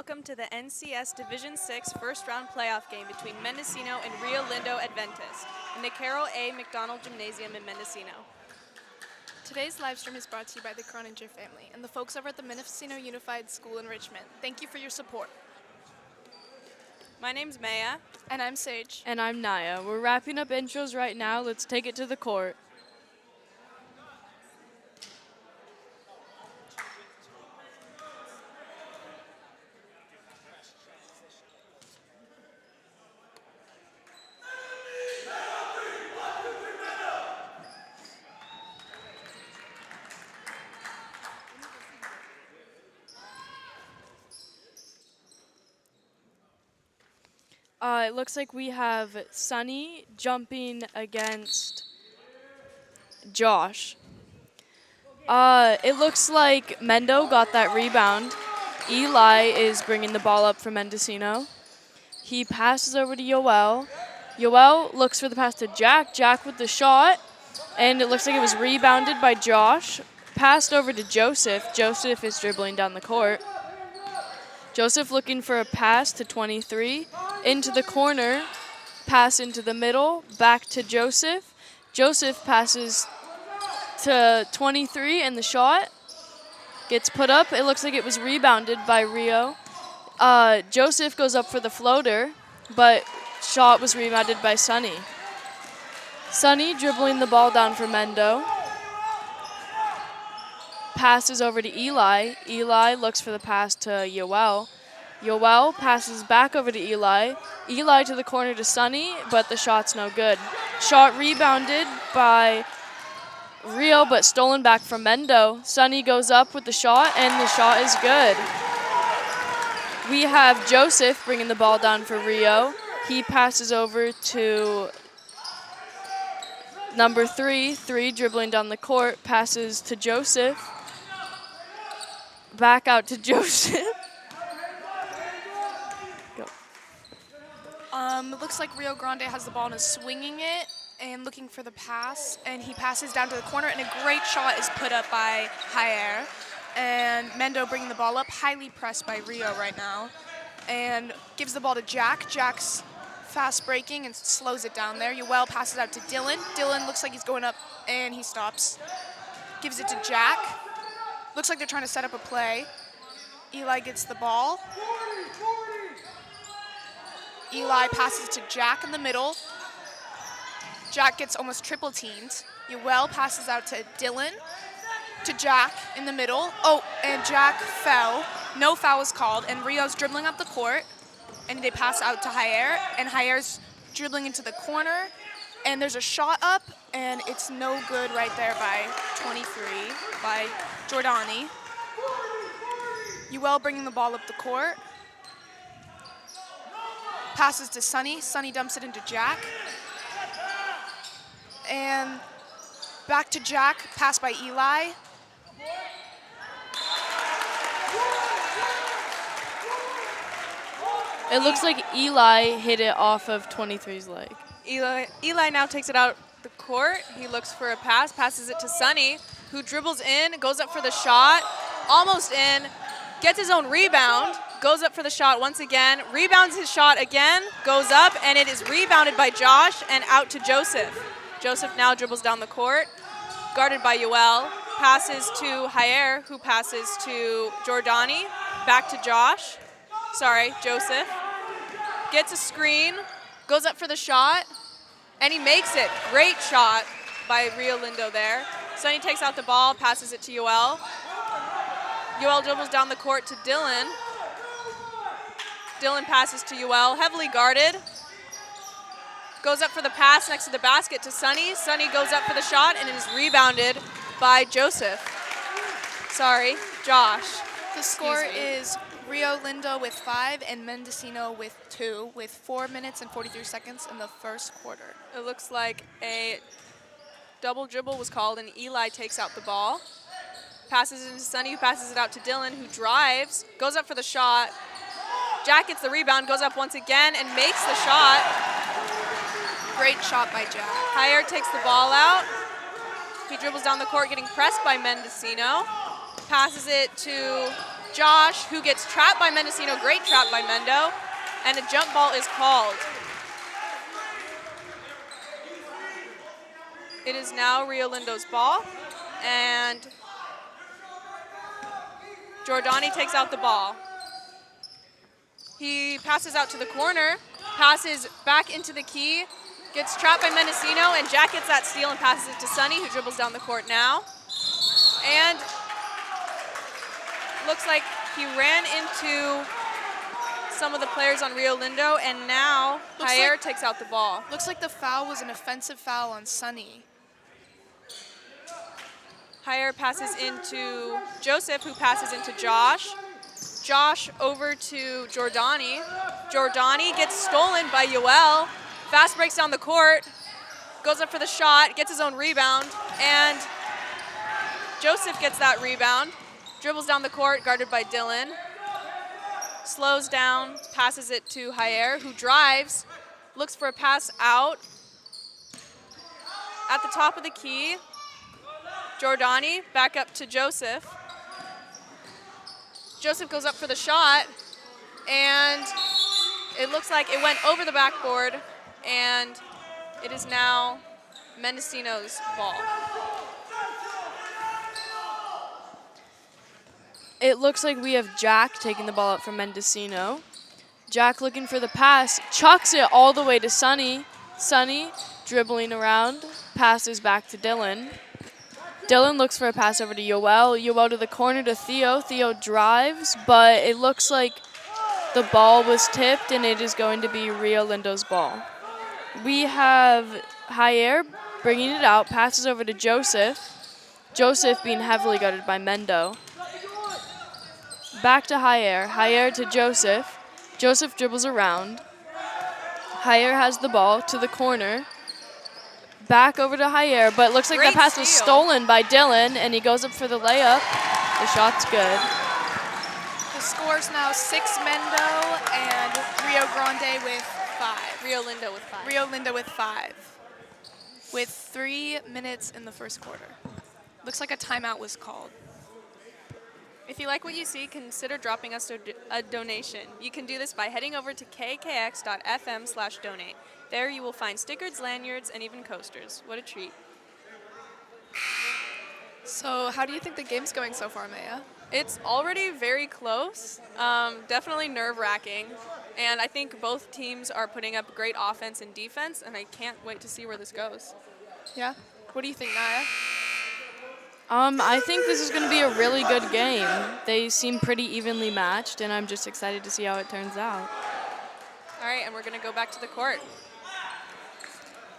welcome to the NCS Division 6 first round playoff game between Mendocino and Lindo Adventist in the Carroll A. McDonald Gymnasium in Mendocino. Today's live stream is brought to you by the Croninger family and the folks over at the Mendocino Unified School in Richmond. Thank you for your support. My name's Maya. And I'm Sage. And I'm Naya. We're wrapping up intros right now. Let's take it to the court. It looks like we have Sunny jumping against Josh. It looks like Mendo got that rebound. Eli is bringing the ball up for Mendocino. He passes over to Yoel. Yoel looks for the pass to Jack. Jack with the shot. And it looks like it was rebounded by Josh. Passed over to Joseph. Joseph is dribbling down the court. Joseph looking for a pass to 23. Into the corner. Pass into the middle. Back to Joseph. Joseph passes to 23 and the shot gets put up. It looks like it was rebounded by Rio. Joseph goes up for the floater, but shot was rebounded by Sunny. Sunny dribbling the ball down for Mendo. Passes over to Eli. Eli looks for the pass to Yoel. Yoel passes back over to Eli. Eli to the corner to Sunny, but the shot's no good. Shot rebounded by Rio, but stolen back from Mendo. Sunny goes up with the shot, and the shot is good. We have Joseph bringing the ball down for Rio. He passes over to number 3. 3 dribbling down the court, passes to Joseph. Back out to Joseph. Go. It looks like Rio Grande has the ball and is swinging it and looking for the pass, and he passes down to the corner, and a great shot is put up by Jair. And Mendo bringing the ball up, highly pressed by Rio right now, and gives the ball to Jack. Jack's fast breaking and slows it down there. Yoel passes out to Dylan. Dylan looks like he's going up, and he stops. Gives it to Jack. Looks like they're trying to set up a play. Eli gets the ball. Eli passes to Jack in the middle. Jack gets almost triple teamed. Yoel passes out to Dylan, to Jack in the middle. Oh, and Jack fell. No foul was called, and Rio's dribbling up the court, and they pass out to Jair, and Jair's dribbling into the corner, and there's a shot up, and it's no good right there by 23, by Jordani. Yoel bringing the ball up the court. Passes to Sunny. Sunny dumps it into Jack. And back to Jack, pass by Eli. It looks like Eli hit it off of 23's leg. Eli now takes it out the court. He looks for a pass, passes it to Sunny, who dribbles in, goes up for the shot, almost in, gets his own rebound, goes up for the shot once again, rebounds his shot again, goes up, and it is rebounded by Josh and out to Joseph. Joseph now dribbles down the court, guarded by Yoel, passes to Jair, who passes to Jordani, back to Joseph. Gets a screen, goes up for the shot, and he makes it. Great shot by Lindo there. Sunny takes out the ball, passes it to Yoel. Yoel dribbles down the court to Dylan. Dylan passes to Yoel, heavily guarded. Goes up for the pass next to the basket to Sunny. Sunny goes up for the shot, and it is rebounded by Josh. The score is Rio Lindo with 5 and Mendocino with 2, with 4 minutes and 43 seconds in the first quarter. It looks like a double dribble was called, and Eli takes out the ball. Passes it into Sunny, who passes it out to Dylan, who drives, goes up for the shot. Jack gets the rebound, goes up once again, and makes the shot. Great shot by Jack. Jair takes the ball out. He dribbles down the court, getting pressed by Mendocino. Passes it to Josh, who gets trapped by Mendocino. Great trap by Mendo. And a jump ball is called. It is now Rio Lindo's ball. And Giordani takes out the ball. He passes out to the corner, passes back into the key, gets trapped by Mendocino, and Jack gets that steal and passes it to Sonny, who dribbles down the court now. And looks like he ran into some of the players on Rio Lindo, and now Jair takes out the ball. Looks like the foul was an offensive foul on Sonny. Jair passes into Joseph, who passes into Josh. Josh over to Giordani. Giordani gets stolen by Yoel. Fast breaks down the court, goes up for the shot, gets his own rebound, and Joseph gets that rebound, dribbles down the court, guarded by Dylan. Slows down, passes it to Jair, who drives, looks for a pass out. At the top of the key, Giordani back up to Joseph. Joseph goes up for the shot, and it looks like it went over the backboard, and it is now Mendocino's ball. It looks like we have Jack taking the ball up from Mendocino. Jack looking for the pass, chucks it all the way to Sonny. Sonny dribbling around, passes back to Dylan. Dylan looks for a pass over to Yoel. Yoel to the corner to Theo. Theo drives, but it looks like the ball was tipped, and it is going to be Rio Lindo's ball. We have Jair bringing it out, passes over to Joseph. Joseph being heavily guarded by Mendo. Back to Jair. Jair to Joseph. Joseph dribbles around. Jair has the ball to the corner. Back over to Jair, but it looks like Great that pass was steal. stolen by Dylan, and he goes up for the layup. The shot's good. The score's now 6 Mendo and Rio Grande with 5. Rio Lindo with 5. Rio Lindo with 5. With 3 minutes in the first quarter. Looks like a timeout was called. If you like what you see, consider dropping us a donation. You can do this by heading over to kakx.fm/donate. There you will find stickers, lanyards, and even coasters. What a treat. So how do you think the game's going so far, Maya? It's already very close, definitely nerve-wracking, and I think both teams are putting up great offense and defense, and I can't wait to see where this goes. Yeah? What do you think, Naya? I think this is going to be a really good game. They seem pretty evenly matched, and I'm just excited to see how it turns out. All right, and we're going to go back to the court.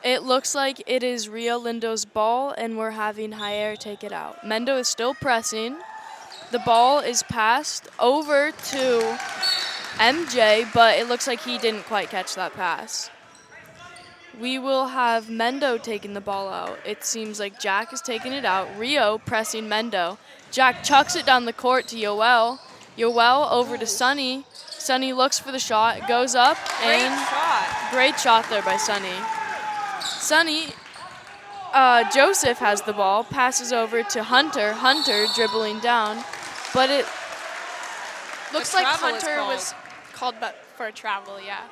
It looks like it is Rio Lindo's ball, and we're having Jair take it out. Mendo is still pressing. The ball is passed over to MJ, but it looks like he didn't quite catch that pass. We will have Mendo taking the ball out. It seems like Jack is taking it out. Rio pressing Mendo. Jack chucks it down the court to Yoel. Yoel over to Sonny. Sonny looks for the shot, goes up, and great shot there by Sonny. Sonny, Joseph has the ball, passes over to Hunter. Hunter dribbling down, but it Looks like travel is Hunter called. was called for a travel, yeah.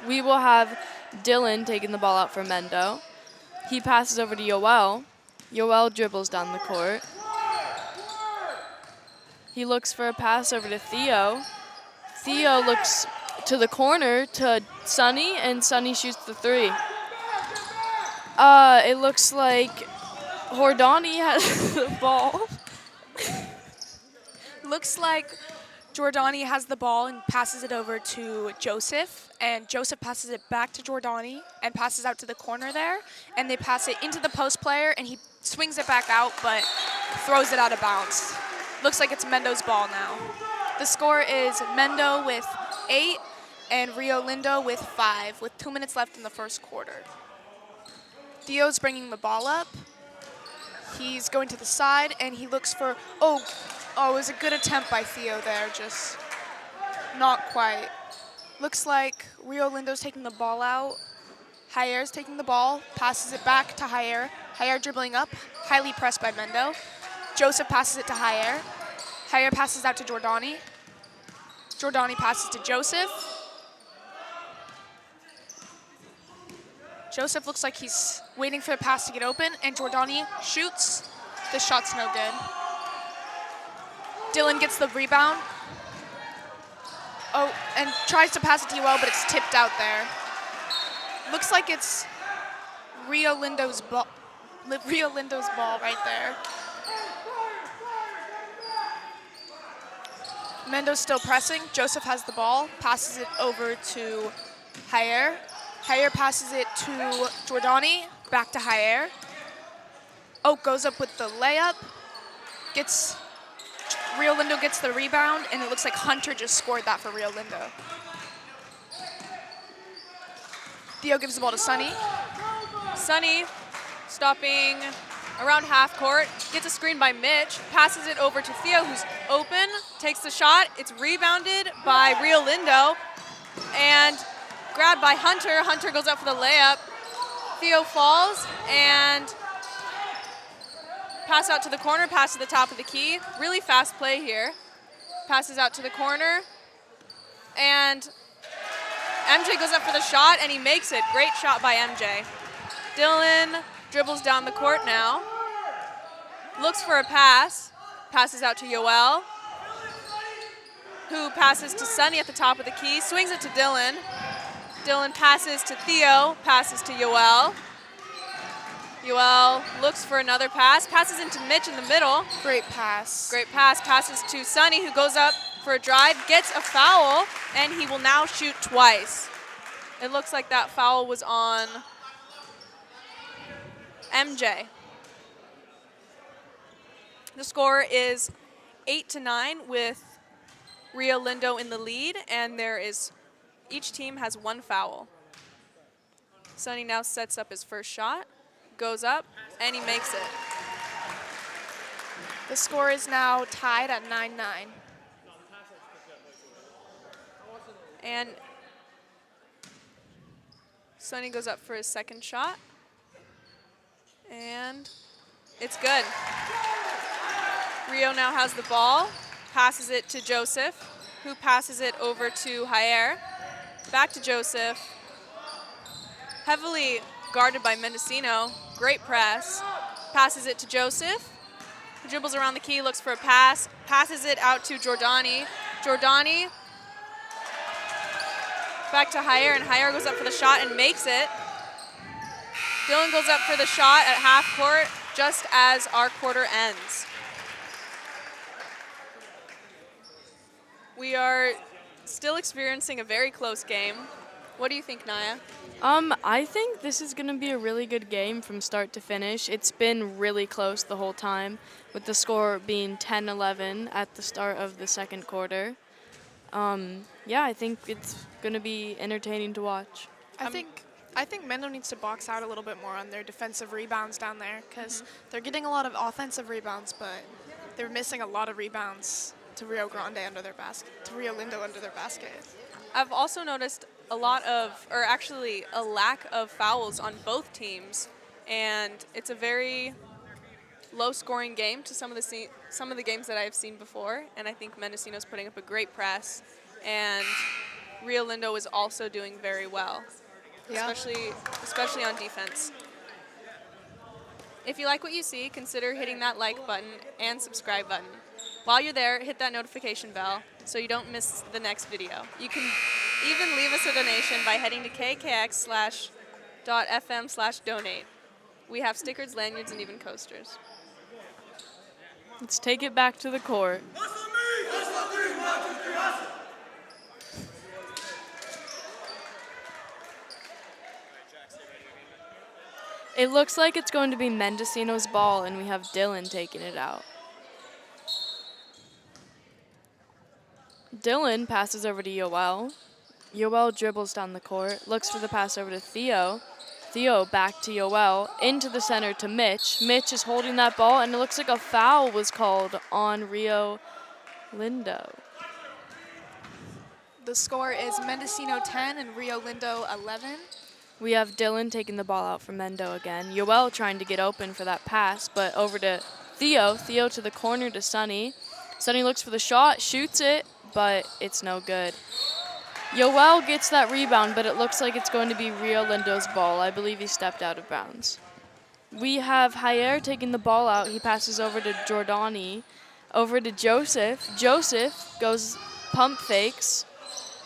We will have Dylan taking the ball out for Mendo. He passes over to Yoel. Yoel dribbles down the court. He looks for a pass over to Theo. Theo looks to the corner to Sonny, and Sonny shoots the 3. It looks like Hordani has the ball. Looks like Giordani has the ball and passes it over to Joseph, and Joseph passes it back to Giordani and passes out to the corner there, and they pass it into the post player, and he swings it back out but throws it out of bounds. Looks like it's Mendo's ball now. The score is Mendo with 8 and Rio Lindo with 5 with 2 minutes left in the first quarter. Theo's bringing the ball up. He's going to the side, and he looks for, oh, it was a good attempt by Theo there, just not quite. Looks like Rio Lindo's taking the ball out. Jair's taking the ball, passes it back to Jair. Jair dribbling up, highly pressed by Mendo. Joseph passes it to Jair. Jair passes out to Jordani. Jordani passes to Joseph. Joseph looks like he's waiting for the pass to get open, and Jordani shoots. The shot's no good. Dylan gets the rebound. Oh, and tries to pass it to Yoel, but it's tipped out there. Looks like it's Rio Lindo's ball right there. Mendo's still pressing. Joseph has the ball, passes it over to Jair. Jair passes it to Jordani, back to Jair. Oh, goes up with the layup. Rio Lindo gets the rebound, and it looks like Hunter just scored that for Rio Lindo. Theo gives the ball to Sonny. Sonny, stopping around half court, gets a screen by Mitch, passes it over to Theo, who's open, takes the shot. It's rebounded by Rio Lindo and grabbed by Hunter. Hunter goes up for the layup. Theo falls and pass out to the corner, pass to the top of the key. Really fast play here. Passes out to the corner, and MJ goes up for the shot, and he makes it. Great shot by MJ. Dylan dribbles down the court now. Looks for a pass. Passes out to Yoel, who passes to Sonny at the top of the key. Swings it to Dylan. Dylan passes to Theo. Passes to Yoel. Yoel looks for another pass. Passes into Mitch in the middle. Great pass. Great pass. Passes to Sonny, who goes up for a drive. Gets a foul, and he will now shoot twice. It looks like that foul was on MJ. The score is 8-9 with Rio Lindo in the lead, and each team has one foul. Sonny now sets up his first shot, goes up, and he makes it. The score is now tied at 9-9. And Sonny goes up for his second shot, and it's good. Rio now has the ball, passes it to Joseph, who passes it over to Jair. Back to Joseph. Heavily guarded by Mendocino. Great press. Passes it to Joseph. He dribbles around the key, looks for a pass. Passes it out to Jordani. Jordani back to Jair, and Jair goes up for the shot and makes it. Dylan goes up for the shot at half court just as our quarter ends. We are still experiencing a very close game. What do you think, Naya? I think this is going to be a really good game from start to finish. It's been really close the whole time, with the score being 10-11 at the start of the second quarter. Yeah, I think it's going to be entertaining to watch. I think Mendo needs to box out a little bit more on their defensive rebounds down there, because they're getting a lot of offensive rebounds, but they're missing a lot of rebounds to Rio Grande under their basket, to Rio Lindo under their basket. I've also noticed a lack of fouls on both teams, and it's a very low-scoring game to some of the games that I've seen before, and I think Mendocino's putting up a great press, and Rio Lindo is also doing very well, especially on defense. If you like what you see, consider hitting that like button and subscribe button. While you're there, hit that notification bell so you don't miss the next video. You can even leave us a donation by heading to KAKX.fm/donate. We have stickers, lanyards, and even coasters. Let's take it back to the court. It looks like it's going to be Mendocino's ball, and we have Dylan taking it out. Dylan passes over to Yoel. Yoel dribbles down the court, looks for the pass over to Theo. Theo back to Yoel, into the center to Mitch. Mitch is holding that ball, and it looks like a foul was called on Rio Lindo. The score is Mendocino 10 and Rio Lindo 11. We have Dylan taking the ball out for Mendo again. Yoel trying to get open for that pass, but over to Theo. Theo to the corner to Sonny. Sunny looks for the shot, shoots it, but it's no good. Yoel gets that rebound, but it looks like it's going to be Rio Lindo's ball. I believe he stepped out of bounds. We have Jair taking the ball out. He passes over to Jordani, over to Joseph. Joseph goes pump fakes,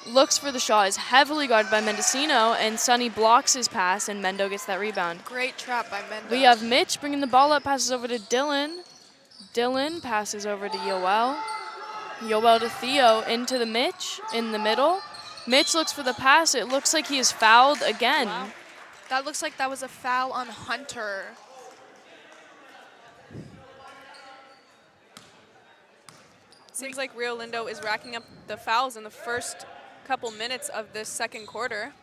looks for the shot, is heavily guarded by Mendocino, and Sunny blocks his pass, and Mendo gets that rebound. Great trap by Mendo. We have Mitch bringing the ball up, passes over to Dylan. Dylan passes over to Yoel. Yoel to Theo, into the Mitch, in the middle. Mitch looks for the pass. It looks like he is fouled again. Wow. That looks like that was a foul on Hunter. Seems like Rio Lindo is racking up the fouls in the first couple minutes of this second quarter.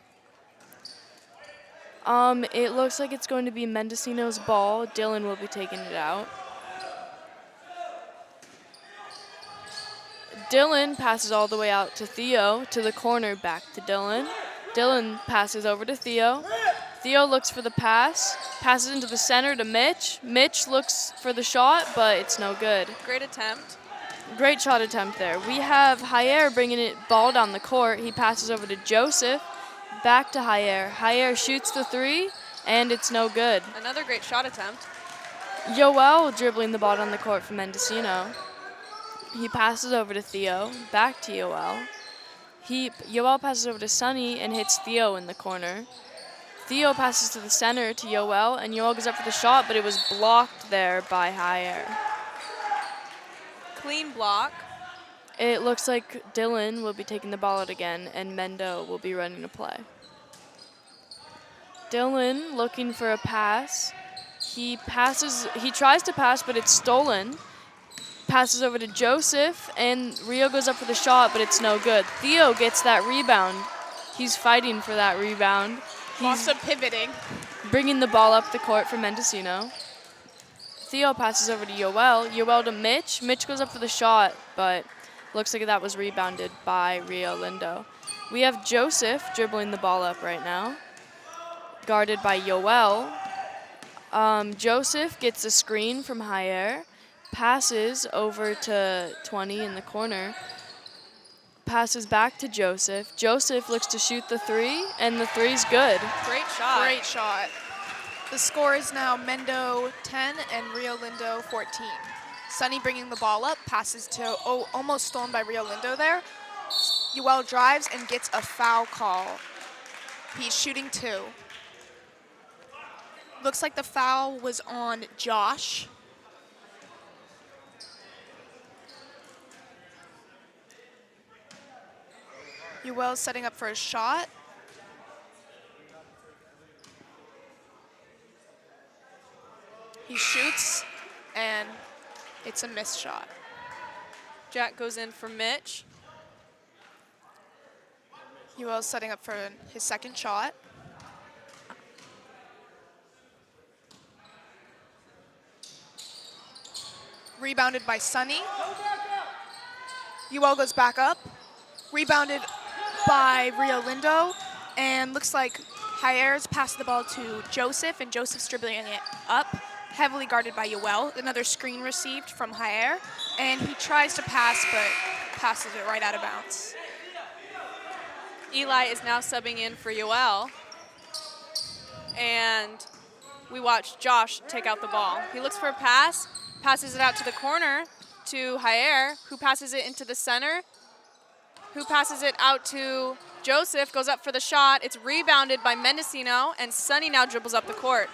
It looks like it's going to be Mendocino's ball. Dylan will be taking it out. Dylan passes all the way out to Theo, to the corner, back to Dylan. Dylan passes over to Theo. Theo looks for the pass, passes into the center to Mitch. Mitch looks for the shot, but it's no good. Great attempt. Great shot attempt there. We have Jair bringing it ball down the court. He passes over to Joseph, back to Jair. Jair shoots the three, and it's no good. Another great shot attempt. Yoel dribbling the ball down the court for Mendocino. He passes over to Theo, back to Yoel. Yoel passes over to Sunny and hits Theo in the corner. Theo passes to the center to Yoel, and Yoel goes up for the shot, but it was blocked there by Jair. Clean block. It looks like Dylan will be taking the ball out again, and Mendo will be running a play. Dylan looking for a pass. He tries to pass, but it's stolen. Passes over to Joseph, and Rio goes up for the shot, but it's no good. Theo gets that rebound. He's fighting for that rebound. Lots of pivoting. Bringing the ball up the court for Mendocino. Theo passes over to Yoel. Yoel to Mitch. Mitch goes up for the shot, but looks like that was rebounded by Rio Lindo. We have Joseph dribbling the ball up right now, guarded by Yoel. Joseph gets a screen from Jair. Passes over to 20 in the corner. Passes back to Joseph. Joseph looks to shoot the three, and the three's good. Great shot. Great shot. The score is now Mendo 10 and Rio Lindo 14. Sunny bringing the ball up, passes to, almost stolen by Rio Lindo there. Yoel drives and gets a foul call. He's shooting two. Looks like the foul was on Josh. Yoel's setting up for a shot. He shoots, and it's a missed shot. Jack goes in for Mitch. Yoel's setting up for his second shot. Rebounded by Sunny. Yoel goes back up. Rebounded by Rio Lindo, and looks like Jair's passed the ball to Joseph, and Joseph's dribbling it up, heavily guarded by Yoel. Another screen received from Jair, and he tries to pass, but passes it right out of bounds. Eli is now subbing in for Yoel, and we watch Josh take out the ball. He looks for a pass, passes it out to the corner to Jair, who passes it into the center, who passes it out to Joseph, goes up for the shot. It's rebounded by Mendocino, and Sunny now dribbles up the court.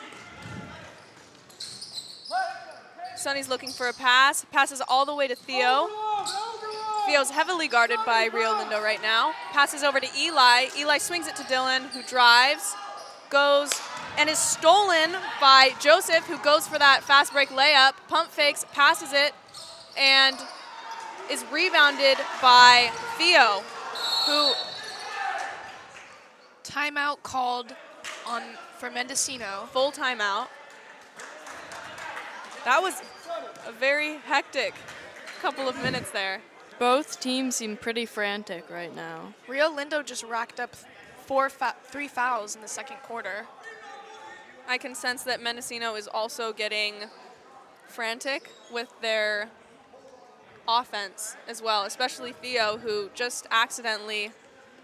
Sunny's looking for a pass, passes all the way to Theo. Theo's heavily guarded by Rio Lindo right now. Passes over to Eli. Eli swings it to Dylan, who drives, goes, and is stolen by Joseph, who goes for that fast break layup, pump fakes, passes it, and is rebounded by Theo, who... Timeout called for Mendocino. Full timeout. That was a very hectic couple of minutes there. Both teams seem pretty frantic right now. Rio Lindo just racked up three fouls in the second quarter. I can sense that Mendocino is also getting frantic with their offense as well, especially Theo, who just accidentally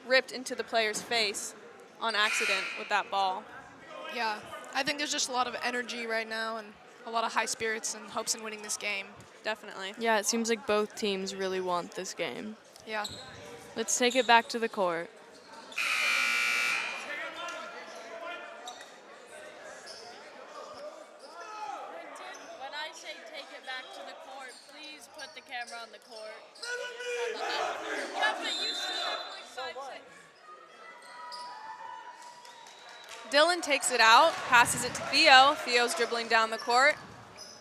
ripped into the player's face on accident with that ball. Yeah, I think there's just a lot of energy right now and a lot of high spirits and hopes in winning this game. Definitely. Yeah, it seems like both teams really want this game. Yeah. Let's take it back to the court. When I say take it back to the court, please put the camera on the court. Yeah, but you said like 5 seconds. Dylan takes it out, passes it to Theo. Theo's dribbling down the court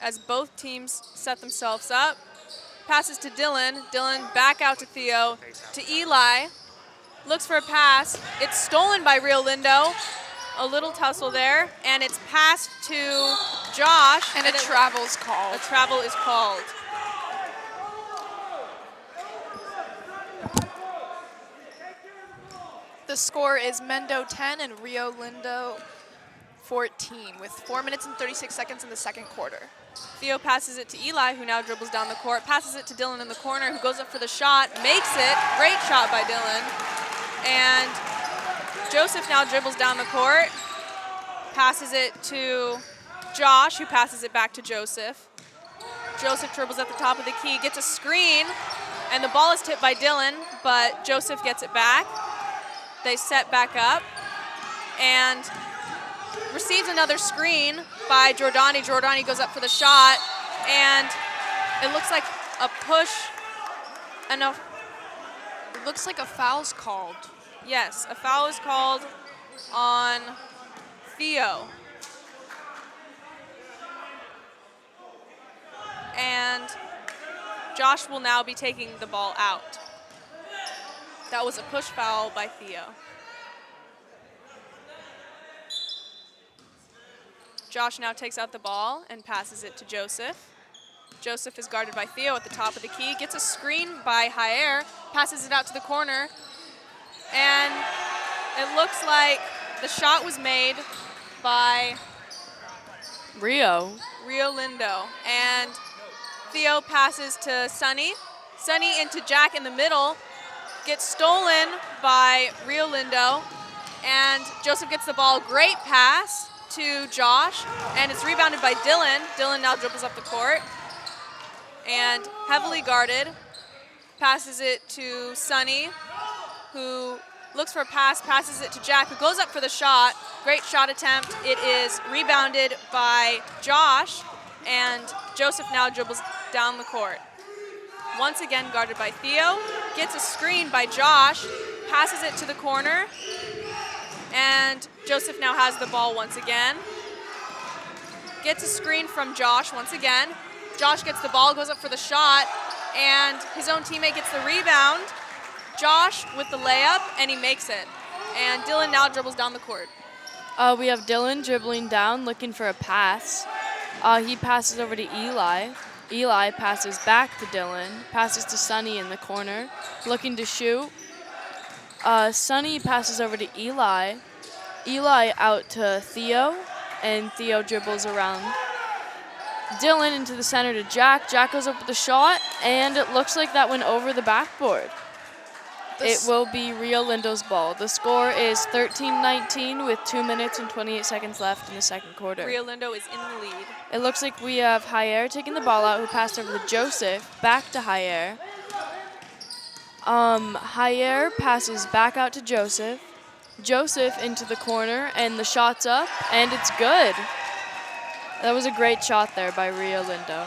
as both teams set themselves up. Passes to Dylan. Dylan back out to Theo. To Eli. Looks for a pass. It's stolen by Rio Lindo. A little tussle there. And it's passed to Josh. And a travel's called. A travel is called. The score is Mendo 10 and Rio Lindo 14 with 4 minutes and 36 seconds in the second quarter. Theo passes it to Eli, who now dribbles down the court. Passes it to Dylan in the corner, who goes up for the shot. Makes it. Great shot by Dylan. And Joseph now dribbles down the court. Passes it to Josh, who passes it back to Joseph. Joseph dribbles at the top of the key, gets a screen, and the ball is tipped by Dylan, but Joseph gets it back. They set back up and receives another screen by Giordani. Giordani goes up for the shot, and it looks like a push. And it looks like a foul's called. Yes, a foul is called on Theo. And Josh will now be taking the ball out. That was a push foul by Theo. Josh now takes out the ball and passes it to Joseph. Joseph is guarded by Theo at the top of the key, gets a screen by Jair, passes it out to the corner, and it looks like the shot was made by Rio Lindo. And Theo passes to Sonny. Sonny into Jack in the middle. Gets stolen by Rio Lindo. And Joseph gets the ball. Great pass to Josh. And it's rebounded by Dylan. Dylan now dribbles up the court. And heavily guarded. Passes it to Sonny, who looks for a pass, passes it to Jack, who goes up for the shot. Great shot attempt. It is rebounded by Josh. And Joseph now dribbles down the court. Once again guarded by Theo. Gets a screen by Josh. Passes it to the corner. And Joseph now has the ball once again. Gets a screen from Josh once again. Josh gets the ball, goes up for the shot, and his own teammate gets the rebound. Josh with the layup, and he makes it. And Dylan now dribbles down the court. We have Dylan dribbling down, looking for a pass. He passes over to Eli. Eli passes back to Dylan, passes to Sonny in the corner, looking to shoot. Sonny passes over to Eli. Eli out to Theo, and Theo dribbles around Dylan into the center to Jack. Jack goes up with the shot, and it looks like that went over the backboard. It will be Rio Lindo's ball. The score is 13-19 with 2 minutes and 28 seconds left in the second quarter. Rio Lindo is in the lead. It looks like we have Jair taking the ball out, who passed over to Joseph, back to Jair. Jair passes back out to Joseph. Joseph into the corner, and the shot's up, and it's good. That was a great shot there by Rio Lindo.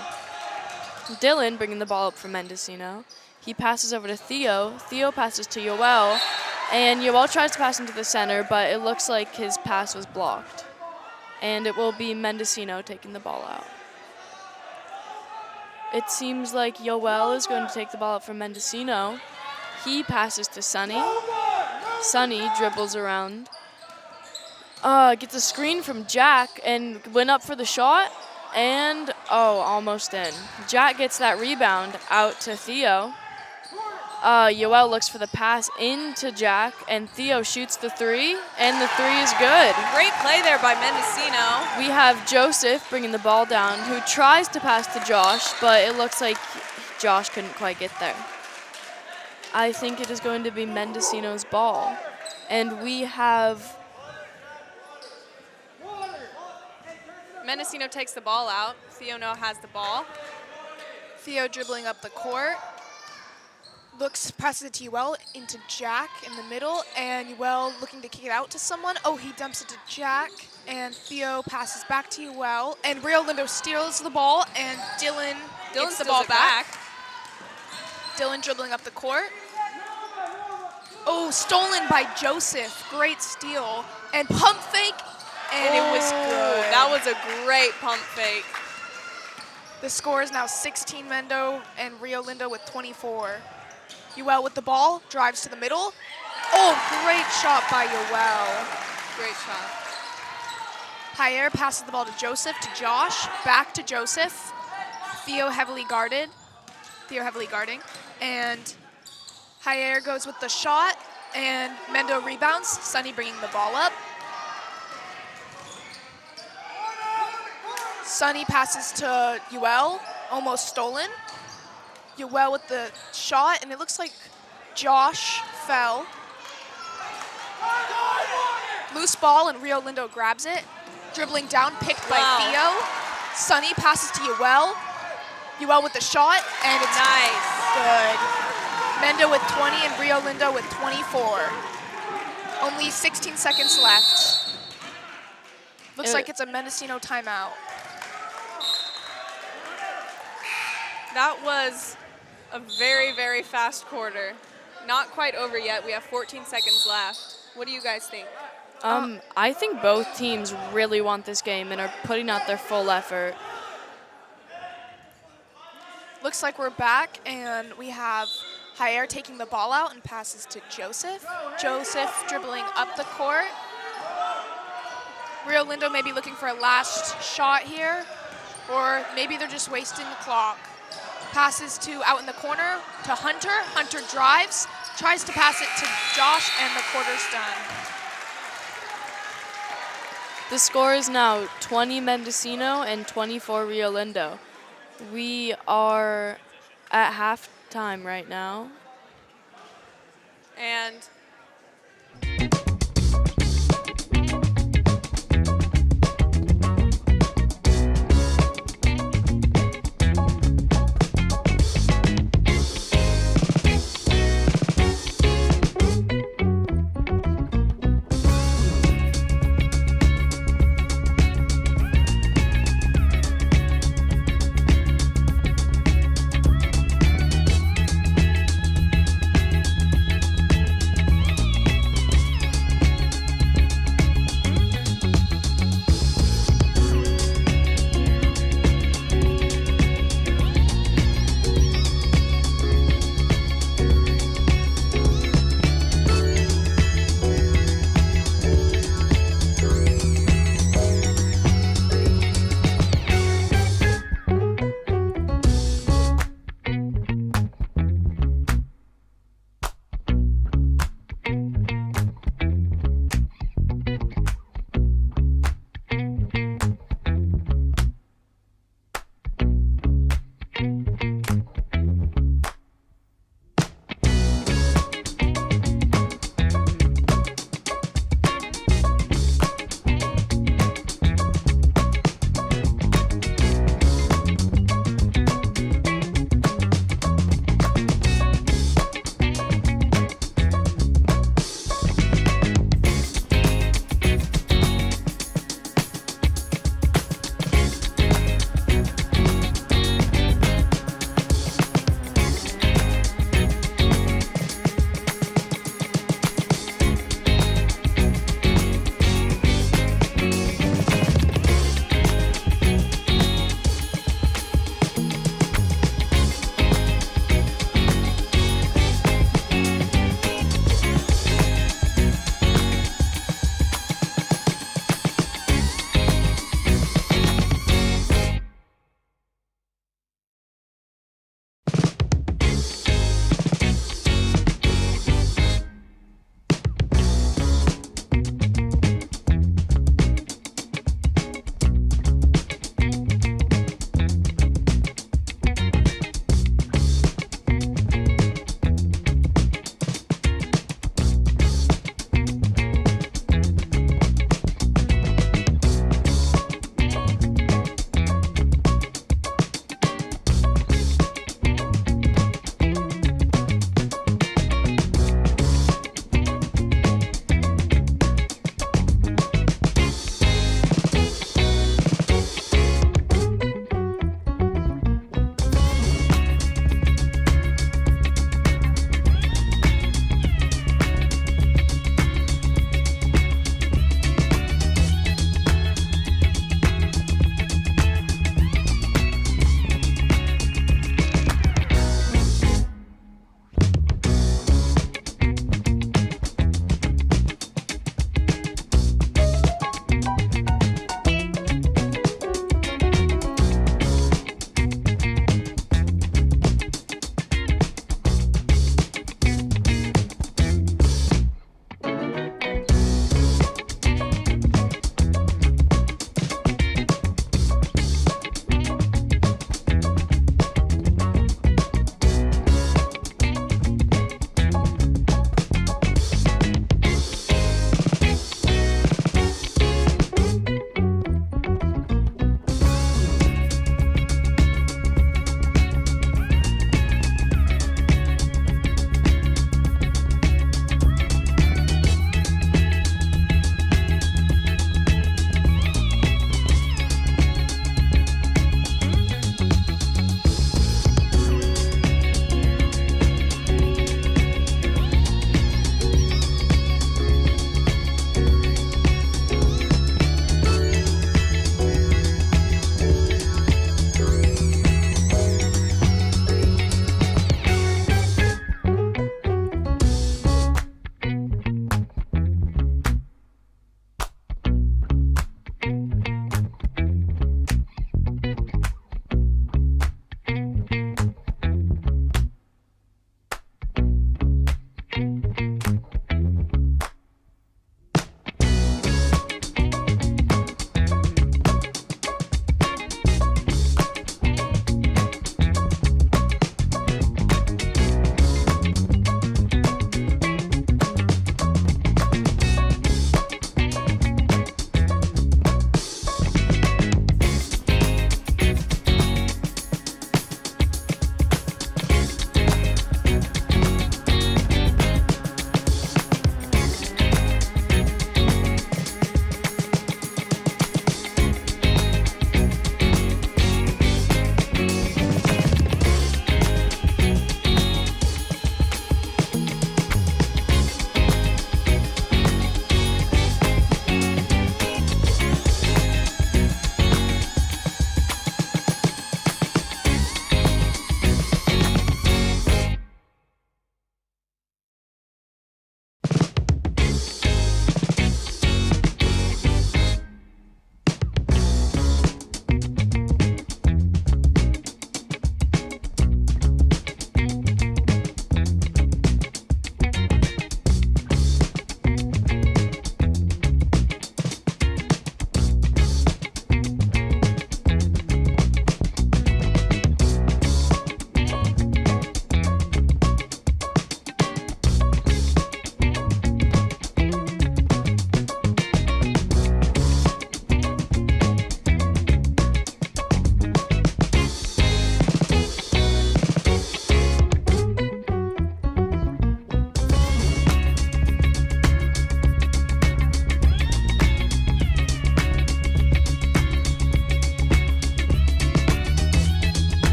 Dylan bringing the ball up for Mendocino. He passes over to Theo. Theo passes to Yoel, and Yoel tries to pass into the center, but it looks like his pass was blocked. And it will be Mendocino taking the ball out. It seems like Yoel is going to take the ball up from Mendocino. He passes to Sonny. Sonny dribbles around. Gets a screen from Jack and went up for the shot. And, almost in. Jack gets that rebound out to Theo. Yoel looks for the pass into Jack, and Theo shoots the three, and the three is good. Great play there by Mendocino. We have Joseph bringing the ball down, who tries to pass to Josh, but it looks like Josh couldn't quite get there. I think it is going to be Mendocino's ball. And we have Mendocino takes the ball out. Theo now has the ball. Theo dribbling up the court. Passes it to Yuel into Jack in the middle, and Yuel looking to kick it out to someone. Oh, he dumps it to Jack, and Theo passes back to Yuel, and Rio Lindo steals the ball, and Dylan gets the ball back. Dylan dribbling up the court. Oh, stolen by Joseph. Great steal. And pump fake, and it was good. That was a great pump fake. The score is now 16 Mendo and Rio Lindo with 24. Yuel with the ball, drives to the middle. Oh, great shot by Yuel. Great shot. Jair passes the ball to Joseph, to Josh, back to Joseph. Theo heavily guarding. And Jair goes with the shot, and Mendo rebounds. Sunny bringing the ball up. Sunny passes to Yuel, almost stolen. Yuel with the shot, and it looks like Josh fell. Loose ball, and Rio Lindo grabs it. Dribbling down, picked by Theo. Sunny passes to Yuel. Yuel with the shot, and it's nice. Good. Mendo with 20 and Rio Lindo with 24. Only 16 seconds left. Looks like it's a Mendocino timeout. That was a very, very fast quarter. Not quite over yet. We have 14 seconds left. What do you guys think? I think both teams really want this game and are putting out their full effort. Looks like we're back, and we have Jair taking the ball out and passes to Joseph. Joseph dribbling up the court. Rio Lindo may be looking for a last shot here, or maybe they're just wasting the clock. Passes to out in the corner to Hunter. Hunter drives, tries to pass it to Josh, and the quarter's done. The score is now 20 Mendocino and 24 Rio Lindo. We are at halftime right now. And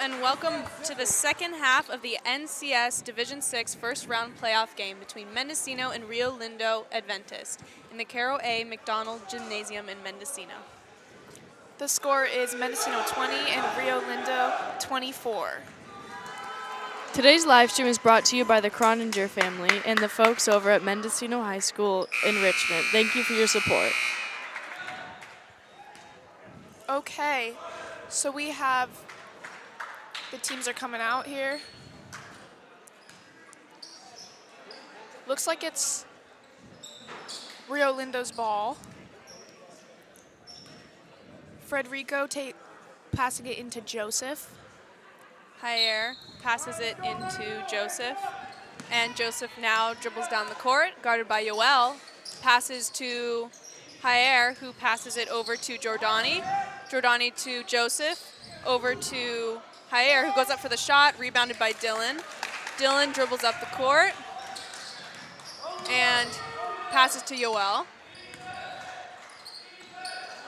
and welcome to the second half of the NCS Division 6 first round playoff game between Mendocino and Rio Lindo Adventist in the Carroll A. McDonald Gymnasium in Mendocino. The score is Mendocino 20 and Rio Lindo 24. Today's live stream is brought to you by the Croninger family and the folks over at Mendocino High School in Richmond. Thank you for your support. Okay, so we have the teams are coming out here. Looks like it's Rio Lindo's ball. Frederico passing it into Joseph. Jair passes it into Joseph, and Joseph now dribbles down the court, guarded by Yoel. Passes to Jair, who passes it over to Jordani. Jordani to Joseph, over to Jair, who goes up for the shot, rebounded by Dylan. Dylan dribbles up the court and passes to Yoel.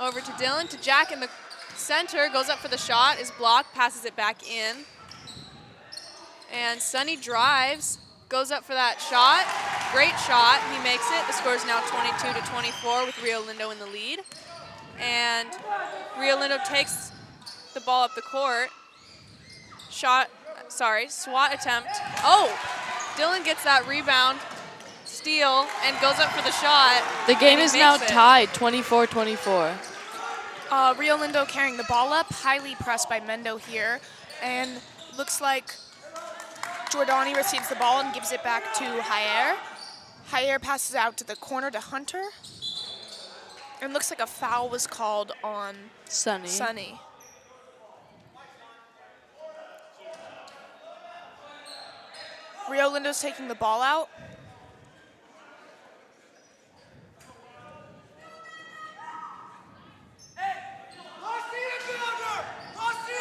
Over to Dylan, to Jack in the center, goes up for the shot, is blocked, passes it back in. And Sonny drives, goes up for that shot. Great shot, he makes it. The score is now 22-24 with Rio Lindo in the lead. And Rio Lindo takes the ball up the court. SWAT attempt. Oh, Dylan gets that rebound, steal, and goes up for the shot. The game is now it. tied 24-24. Rio Lindo carrying the ball up, highly pressed by Mendo here. And looks like Jordani receives the ball and gives it back to Jair. Jair passes out to the corner to Hunter. And looks like a foul was called on Sonny. Rio Lindo's taking the ball out.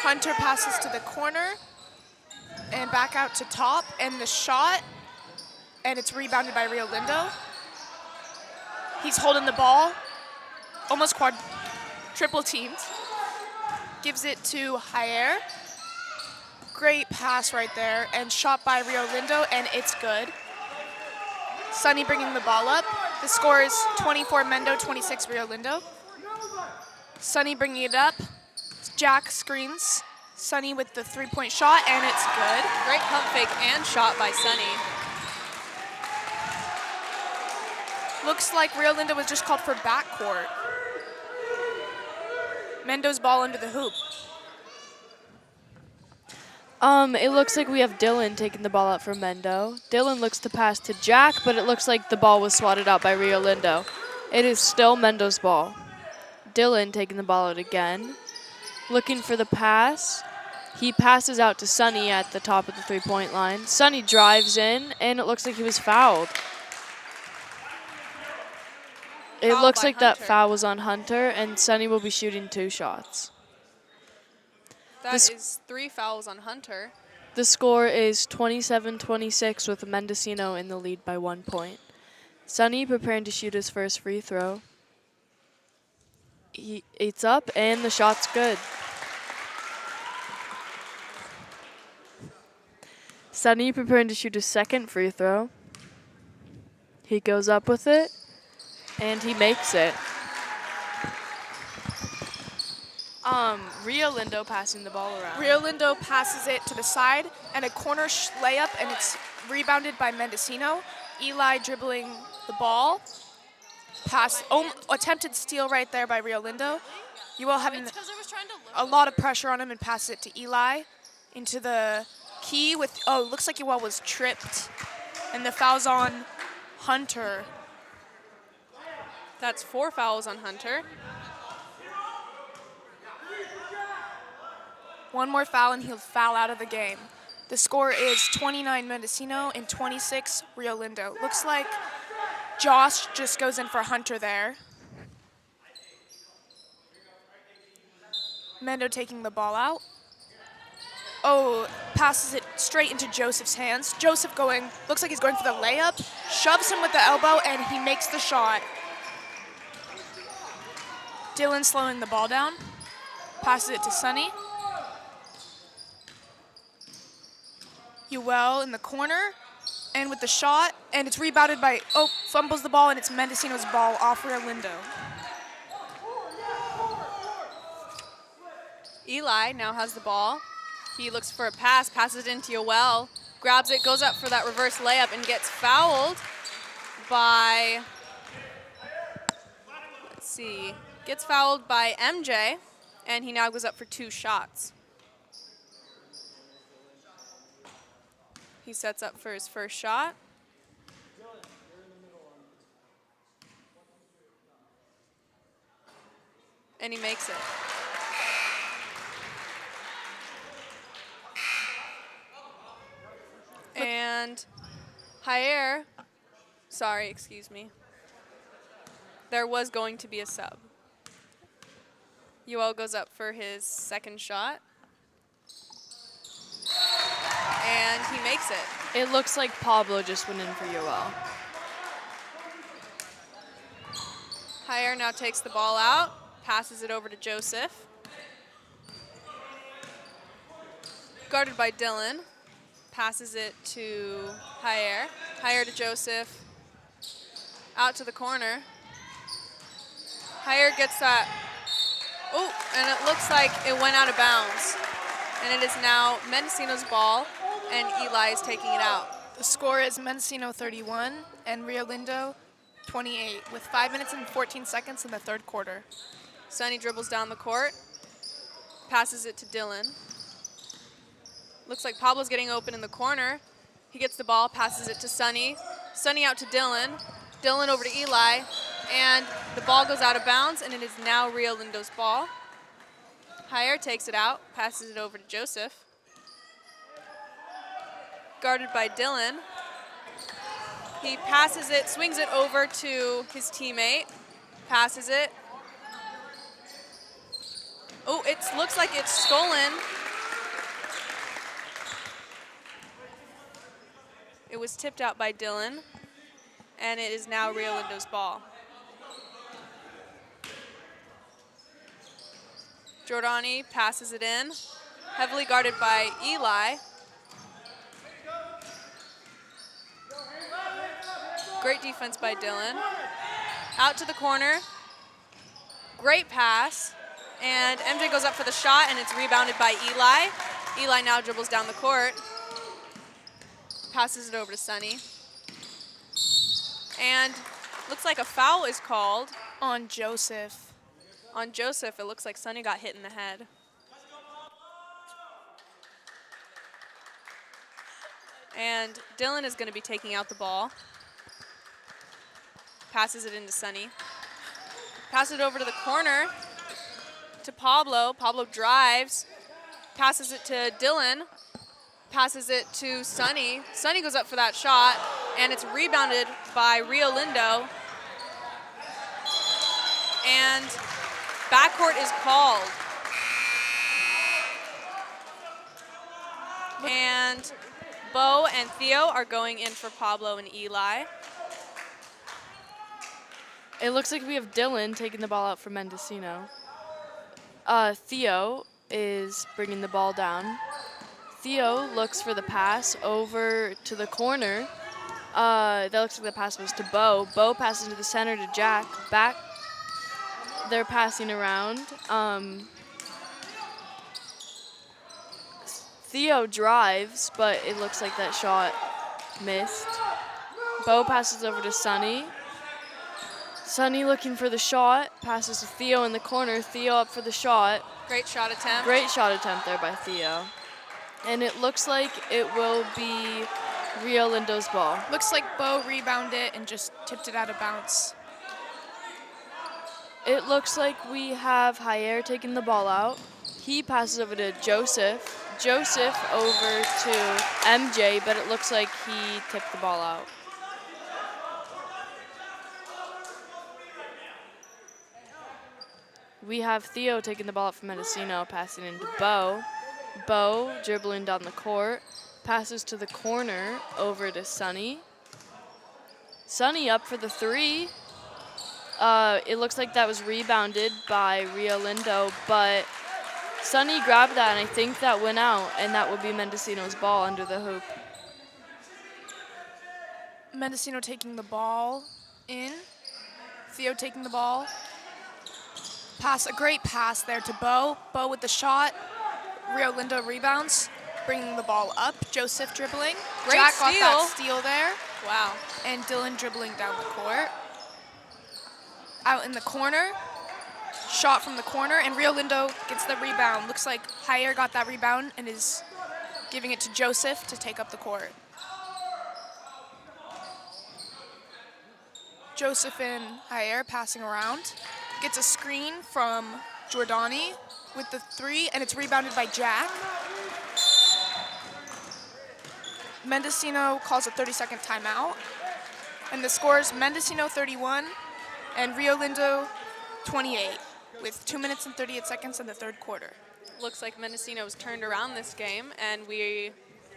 Hunter passes to the corner and back out to top, and the shot, and it's rebounded by Rio Lindo. He's holding the ball, almost triple teamed. Gives it to Jair. Great pass right there, and shot by Rio Lindo, and it's good. Sonny bringing the ball up. The score is 24 Mendo, 26 Rio Lindo. Sonny bringing it up. Jack screens. Sonny with the three-point shot, and it's good. Great pump fake and shot by Sonny. Looks like Rio Lindo was just called for backcourt. Mendo's ball under the hoop. It looks like we have Dylan taking the ball out for Mendo. Dylan looks to pass to Jack, but it looks like the ball was swatted out by Rio Lindo. It is still Mendo's ball. Dylan taking the ball out again. Looking for the pass. He passes out to Sonny at the top of the three-point line. Sonny drives in, and it looks like he was fouled. It Foul looks by like that Hunter. foul was on Hunter, and Sonny will be shooting 2 shots. That is 3 fouls on Hunter. The score is 27-26 with Mendocino in the lead by 1 point. Sonny preparing to shoot his first free throw. It's up, and the shot's good. Sonny preparing to shoot his second free throw. He goes up with it, and he makes it. Rio Lindo passing the ball around. Rio Lindo passes it to the side, and a corner layup, and it's rebounded by Mendocino. Eli dribbling the ball. Attempted steal right there by Rio Lindo. You will having a lot of pressure on him and passes it to Eli into the key with, looks like Yoel was tripped. And the foul's on Hunter. That's 4 fouls on Hunter. One more foul and he'll foul out of the game. The score is 29 Mendocino and 26 Rio Lindo. Looks like Josh just goes in for Hunter there. Mendo taking the ball out. Passes it straight into Joseph's hands. Joseph looks like he's going for the layup, shoves him with the elbow, and he makes the shot. Dylan slowing the ball down, passes it to Sonny. Yoel in the corner, and with the shot, and it's rebounded by, fumbles the ball, and it's Mendocino's ball off Rio Lindo. Eli now has the ball. He looks for a pass, passes it into Yoel, grabs it, goes up for that reverse layup, and gets fouled by, gets fouled by MJ, and he now goes up for 2 shots. He sets up for his first shot. And he makes it. And Jair, there was going to be a sub. Yoel goes up for his second shot. And he makes it. It looks like Pablo just went in for Yoel. Jair now takes the ball out, passes it over to Joseph. Guarded by Dylan. Passes it to Jair. Jair to Joseph. Out to the corner. Jair gets that. Oh, and it looks like it went out of bounds. And it is now Mendocino's ball, and Eli is taking it out. The score is Mendocino 31 and Rio Lindo 28 with 5 minutes and 14 seconds in the third quarter. Sonny dribbles down the court, passes it to Dylan. Looks like Pablo's getting open in the corner. He gets the ball, passes it to Sonny. Sonny out to Dylan. Dylan over to Eli. And the ball goes out of bounds, and it is now Rio Lindo's ball. Jair takes it out, passes it over to Joseph. Guarded by Dylan. He passes it, swings it over to his teammate. Passes it. Oh, it looks like it's stolen. It was tipped out by Dylan, and it is now Rio Lindo's ball. Jordani passes it in, heavily guarded by Eli. Great defense by Dylan. Out to the corner. Great pass. And MJ goes up for the shot, and it's rebounded by Eli. Eli now dribbles down the court. Passes it over to Sonny. And looks like a foul is called. On Joseph. On Joseph, it looks like Sonny got hit in the head. And Dylan is going to be taking out the ball. Passes it into Sonny. Passes it over to the corner to Pablo. Pablo drives. Passes it to Dylan. Passes it to Sonny. Sonny goes up for that shot, and it's rebounded by Rio Lindo. And backcourt is called. And Bo and Theo are going in for Pablo and Eli. It looks like we have Dylan taking the ball out for Mendocino. Theo is bringing the ball down. Theo looks for the pass over to the corner. That looks like the pass was to Bo. Bo passes to the center to Jack. Back, they're passing around. Theo drives, but it looks like that shot missed. Bo passes over to Sonny. Sonny looking for the shot, passes to Theo in the corner. Theo up for the shot. Great shot attempt. Great shot attempt there by Theo. And it looks like it will be Rio Lindo's ball. Looks like Bo rebounded it and just tipped it out of bounds. It looks like we have Jair taking the ball out. He passes over to Joseph. Joseph over to MJ, but it looks like he tipped the ball out. We have Theo taking the ball out from Mendocino, passing into Bo. Bo dribbling down the court, passes to the corner over to Sonny. Sonny up for the three. It looks like that was rebounded by Rio Lindo, but Sonny grabbed that, and I think that went out, and that would be Mendocino's ball under the hoop. Mendocino taking the ball in. Theo taking the ball. Pass, a great pass there to Bo. Bo with the shot. Rio Lindo rebounds, bringing the ball up. Joseph dribbling. Great Jack steal. got that steal there. Wow. And Dylan dribbling down the court. Out in the corner. Shot from the corner, and Rio Lindo gets the rebound. Looks like Jair got that rebound and is giving it to Joseph to take up the court. Joseph and Jair passing around. Gets a screen from Giordani with the three, and it's rebounded by Jack. Mendocino calls a 30-second timeout. And the score is Mendocino 31 and Rio Lindo 28 with 2 minutes and 38 seconds in the third quarter. Looks like Mendocino's turned around this game, and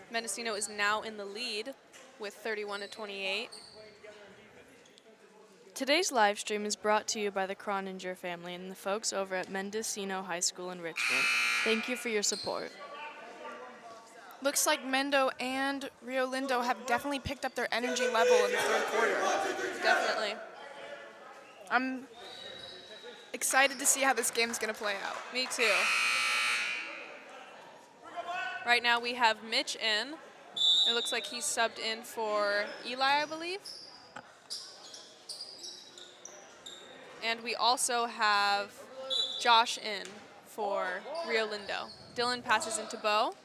Mendocino is now in the lead with 31-28. Today's live stream is brought to you by the Croninger family and the folks over at Mendocino High School in Richmond. Thank you for your support. Looks like Mendo and Rio Lindo have definitely picked up their energy level in the third quarter. Definitely. I'm excited to see how this game's going to play out. Me too. Right now we have Mitch in. It looks like he's subbed in for Eli, I believe. And we also have Josh in for Rio Lindo. Dylan passes into Bo.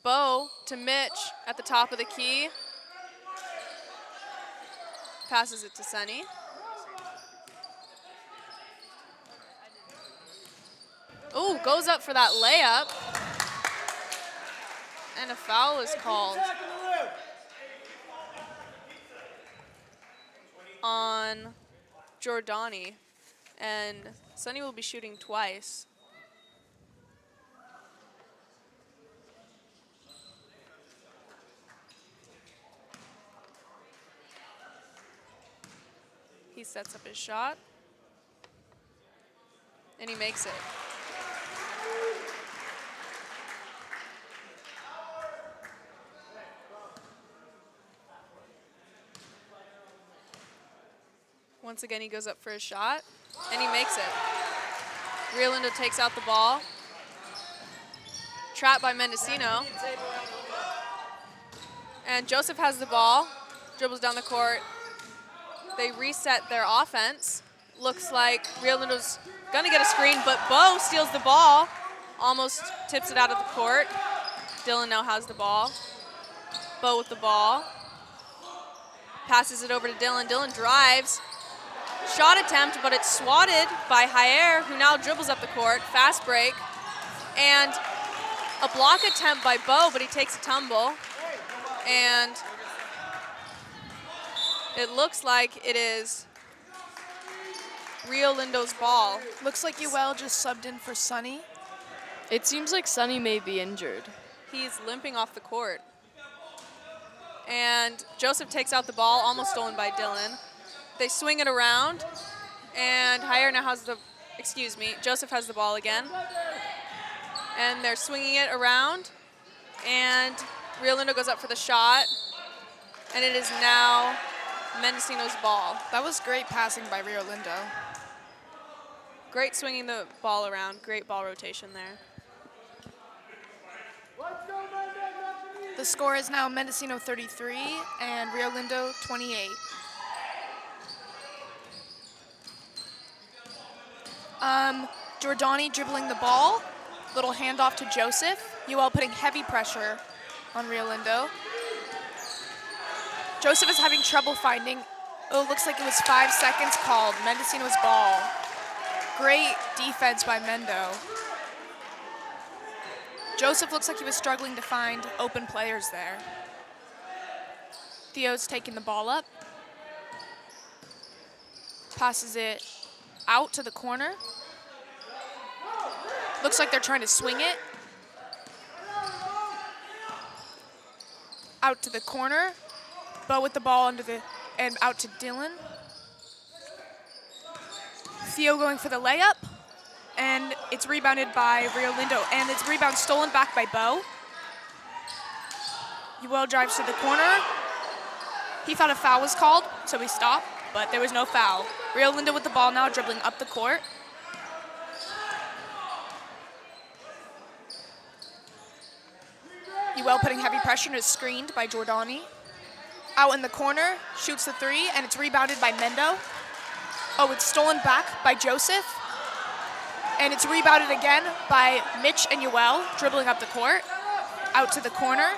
Bo to Mitch at the top of the key. Passes it to Sonny. Ooh, goes up for that layup. And a foul is called on Giordani. And Sonny will be shooting twice. He sets up his shot, and he makes it. Once again, he goes up for his shot, and he makes it. Rio Lindo takes out the ball. Trapped by Mendocino. And Joseph has the ball, dribbles down the court. They reset their offense. Looks like Rio Lindo's gonna get a screen, but Bo steals the ball, almost tips it out of the court. Dylan now has the ball. Bo with the ball. Passes it over to Dylan. Dylan drives. Shot attempt, but it's swatted by Jair, who now dribbles up the court. Fast break. And a block attempt by Bo, but he takes a tumble. And it looks like it is Rio Lindo's ball. Looks like UL just subbed in for Sonny. It seems like Sonny may be injured. He's limping off the court. And Joseph takes out the ball, almost stolen by Dylan. They swing it around, and Jair now has Joseph has the ball again. And they're swinging it around, and Rio Lindo goes up for the shot, and it is now Mendocino's ball. That was great passing by Rio Lindo. Great swinging the ball around, great ball rotation there. The score is now Mendocino 33 and Rio Lindo 28. Giordani dribbling the ball. Little handoff to Joseph. UL putting heavy pressure on Rio Lindo. Joseph is having trouble finding. Oh, looks like it was 5 seconds called. Mendocino's ball. Great defense by Mendo. Joseph looks like he was struggling to find open players there. Theo's taking the ball up. Passes it out to the corner. Looks like they're trying to swing it. Out to the corner. Bo with the ball and out to Dylan. Theo going for the layup, and it's rebounded by Rio Lindo, and it's rebound stolen back by Bo. Yoel drives to the corner. He thought a foul was called, so he stopped, but there was no foul. Rio Lindo with the ball now, dribbling up the court. Yoel putting heavy pressure and is screened by Jordani. Out in the corner, shoots the three, and it's rebounded by Mendo. Oh, it's stolen back by Joseph. And it's rebounded again by Mitch and Yoel, dribbling up the court. Out to the corner.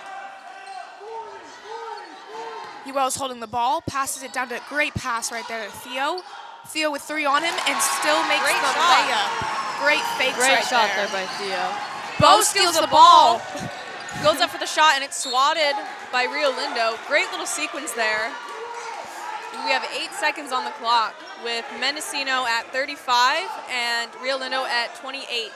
Yoel's holding the ball, passes it down to a great pass right there to Theo. Theo with three on him and still makes Great the shot. layup. Great fakes Great right shot there. there by Theo. Bo steals the ball. Goes up for the shot, and it's swatted by Rio Lindo. Great little sequence there. We have 8 seconds on the clock with Mendocino at 35 and Rio Lindo at 28.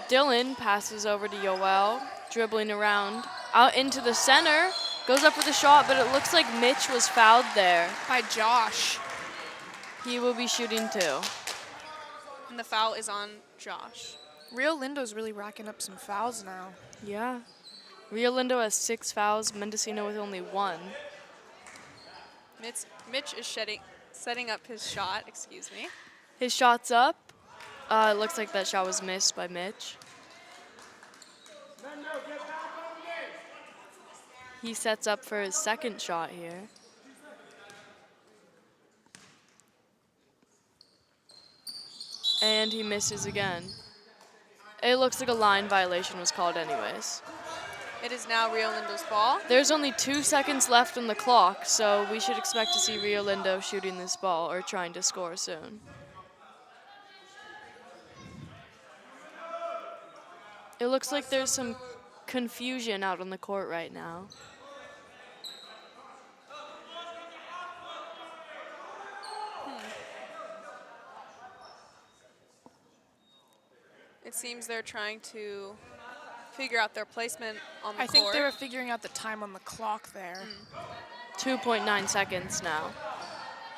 Dylan passes over to Yoel, dribbling around. Out into the center, goes up for the shot, but it looks like Mitch was fouled there. By Josh. He will be shooting too. And the foul is on Josh. Rio Lindo's really racking up some fouls now. Yeah. Rio Lindo has 6 fouls, Mendocino with only 1. Mitch is setting up his shot, excuse me. His shot's up. It looks like that shot was missed by Mitch. He sets up for his second shot here. And he misses again. It looks like a line violation was called anyways. It is now Rio Lindo's ball. There's only 2 seconds left on the clock, so we should expect to see Rio Lindo shooting this ball or trying to score soon. It looks like there's some confusion out on the court right now. It seems they're trying to figure out their placement on the I court. think they were figuring out the time on the clock there. 2.9 seconds now.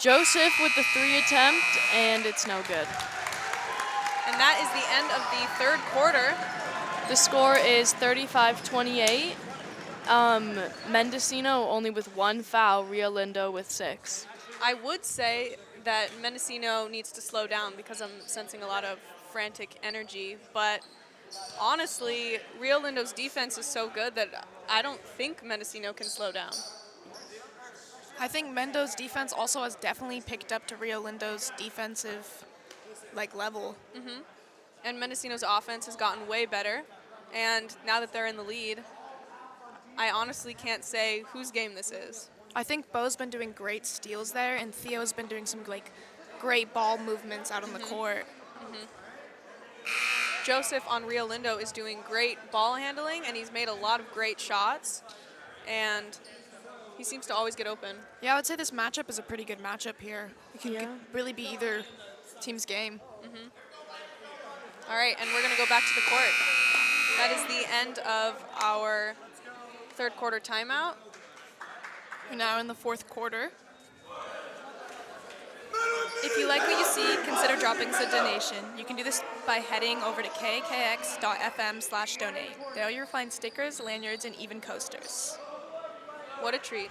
Joseph with the 3 attempt, and it's no good. And that is the end of the third quarter. The score is 35-28. Mendocino only with 1 foul, Rio Lindo with 6. I would say that Mendocino needs to slow down because I'm sensing a lot of frantic energy, but honestly, Rio Lindo's defense is so good that I don't think Mendocino can slow down. I think Mendo's defense also has definitely picked up to Rio Lindo's defensive level. And Mendocino's offense has gotten way better, and now that they're in the lead, I honestly can't say whose game this is. I think Bo's been doing great steals there, and Theo's been doing some great ball movements out on the court. Joseph on Rio Lindo is doing great ball handling, and he's made a lot of great shots, and he seems to always get open. Yeah, I would say this matchup is a pretty good matchup here. It could really be either team's game. All right, and we're going to go back to the court. That is the end of our third quarter timeout. We're now in the fourth quarter. If you like what you see, consider dropping us a donation. You can do this by heading over to kakx.fm/donate. There you'll find stickers, lanyards, and even coasters. What a treat.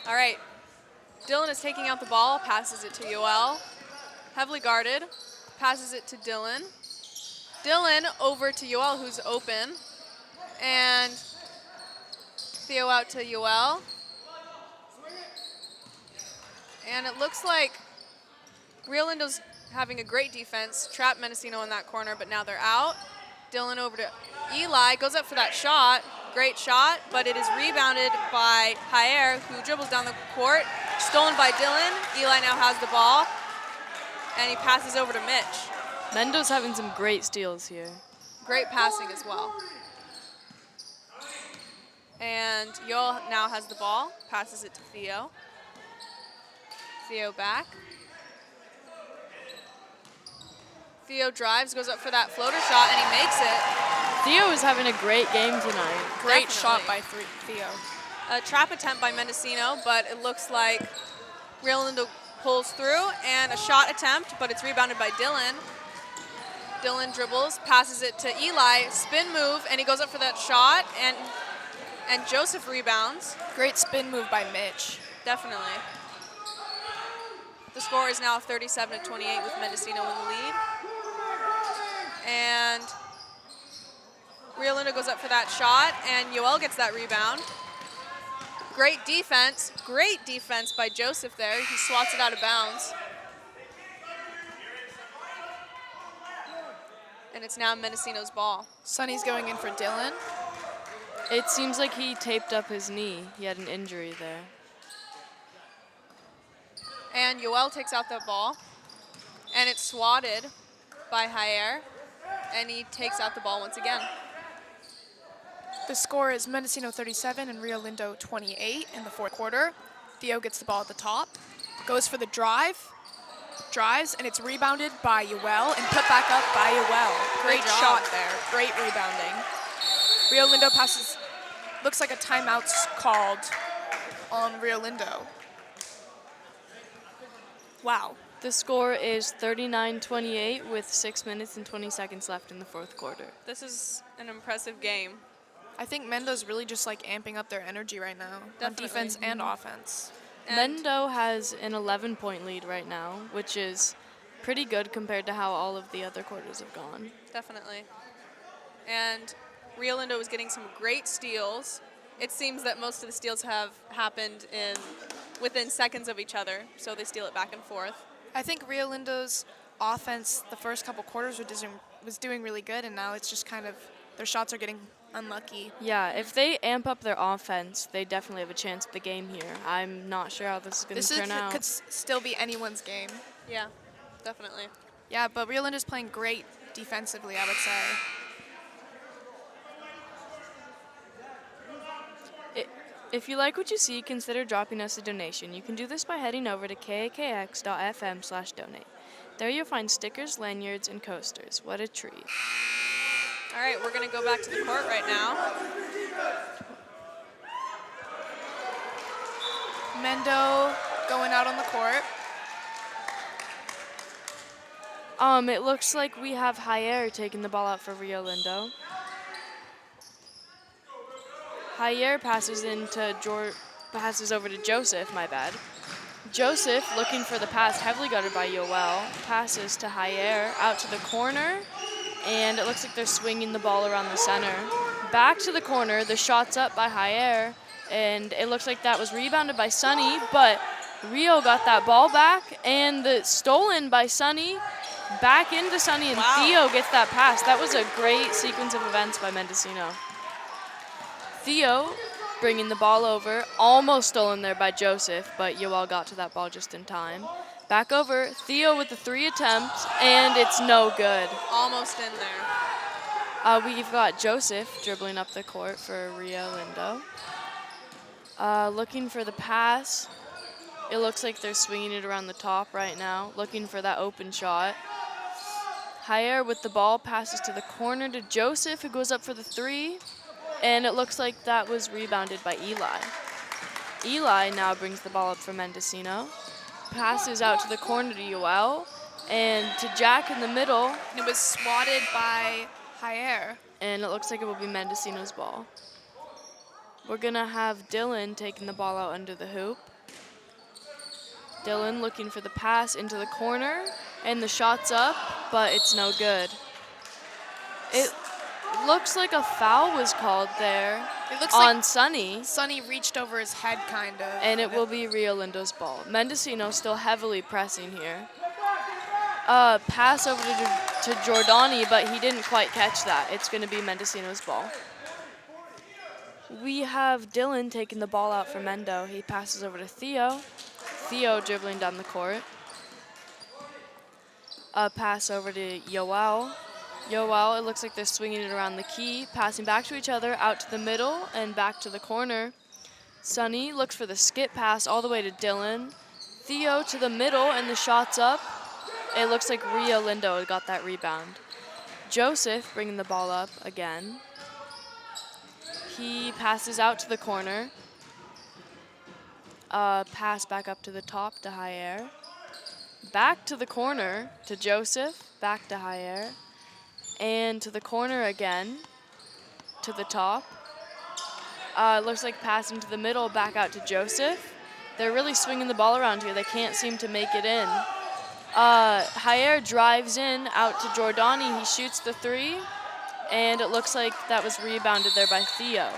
All right, Dylan is taking out the ball, passes it to Yoel. Heavily guarded, passes it to Dylan. Dylan over to Yoel, who's open. And Theo out to Yoel. And it looks like Rio Lindo's having a great defense, trapped Mendocino in that corner, but now they're out. Dylan over to Eli, goes up for that shot. Great shot, but it is rebounded by Jair, who dribbles down the court. Stolen by Dylan. Eli now has the ball, and he passes over to Mitch. Mendo's having some great steals here. Great passing as well. And Yoel now has the ball, passes it to Theo. Theo back. Theo drives, goes up for that floater shot, and he makes it. Theo is having a great game tonight. Great Definitely. shot by Theo. A trap attempt by Mendocino, but it looks like Rio Lindo pulls through, and a shot attempt, but it's rebounded by Dylan. Dylan dribbles, passes it to Eli, spin move, and he goes up for that shot, and Joseph rebounds. Great spin move by Mitch. Definitely. The score is now 37-28 with Mendocino in the lead. And Rio Lindo goes up for that shot, and Yoel gets that rebound. Great defense by Joseph there. He swats it out of bounds. And it's now Mendocino's ball. Sonny's going in for Dylan. It seems like he taped up his knee. He had an injury there. And Yoel takes out the ball, and it's swatted by Jair, and he takes out the ball once again. The score is Mendocino 37 and Rio Lindo 28 in the fourth quarter. Theo gets the ball at the top, goes for the drives, and it's rebounded by Yoel and put back up by Yoel. Great shot there, great rebounding. Rio Lindo passes, looks like a timeout's called on Rio Lindo. Wow. The score is 39-28 with 6 minutes and 20 seconds left in the fourth quarter. This is an impressive game. I think Mendo's really just like amping up their energy right now on defense and offense. And Mendo has an 11-point lead right now, which is pretty good compared to how all of the other quarters have gone. definitely. And Rio Lindo is getting some great steals. It seems that most of the steals have happened within seconds of each other, so they steal it back and forth. I think Rio Lindo's offense the first couple quarters was doing really good, and now it's just kind of their shots are getting unlucky. Yeah, if they amp up their offense, they definitely have a chance at the game here. I'm not sure how this is going to turn out. Could still be anyone's game. Yeah, definitely. Yeah, but Rio Lindo's playing great defensively, I would say. If you like what you see, consider dropping us a donation. You can do this by heading over to kakx.fm/donate. There you'll find stickers, lanyards, and coasters. What a treat. All right, we're going to go back to the court right now. Mendo going out on the court. It looks like we have Jair taking the ball out for Rio Lindo. Jair passes over to Joseph, my bad. Joseph, looking for the pass, heavily guarded by Yoel, passes to Jair, out to the corner, and it looks like they're swinging the ball around the center. Back to the corner, the shot's up by Jair, and it looks like that was rebounded by Sonny, but Rio got that ball back, and stolen by Sonny, back into Sonny, and Theo gets that pass. That was a great sequence of events by Mendocino. Theo bringing the ball over, almost stolen there by Joseph, but Yoel got to that ball just in time. Back over, Theo with the 3 attempt, and it's no good. Almost in there. We've got Joseph dribbling up the court for Rio Lindo. Looking for the pass. It looks like they're swinging it around the top right now, looking for that open shot. Jair with the ball passes to the corner to Joseph, who goes up for the 3. And it looks like that was rebounded by Eli. Eli now brings the ball up for Mendocino. Passes out to the corner to Yoel. And to Jack in the middle. And it was swatted by Jair. And it looks like it will be Mendocino's ball. We're going to have Dylan taking the ball out under the hoop. Dylan looking for the pass into the corner. And the shot's up, but it's no good. It looks like a foul was called there on Sonny. Sonny reached over his head, kind of. And it will be Rio Lindo's ball. Mendocino still heavily pressing here. Pass over to Giordani, but he didn't quite catch that. It's going to be Mendocino's ball. We have Dylan taking the ball out for Mendo. He passes over to Theo. Theo dribbling down the court. Pass over to Yoel. Yoel, it looks like they're swinging it around the key, passing back to each other, out to the middle, and back to the corner. Sonny looks for the skip pass all the way to Dylan. Theo to the middle, and the shot's up. It looks like Rio Lindo got that rebound. Joseph bringing the ball up again. He passes out to the corner. Pass back up to the top to Jair. back to the corner to Joseph, back to high air, and to the corner again, to the top. It looks like passing to the middle, back out to Joseph. They're really swinging the ball around here. They can't seem to make it in. High air drives in out to Giordani. He shoots the three, and it looks like that was rebounded there by Theo.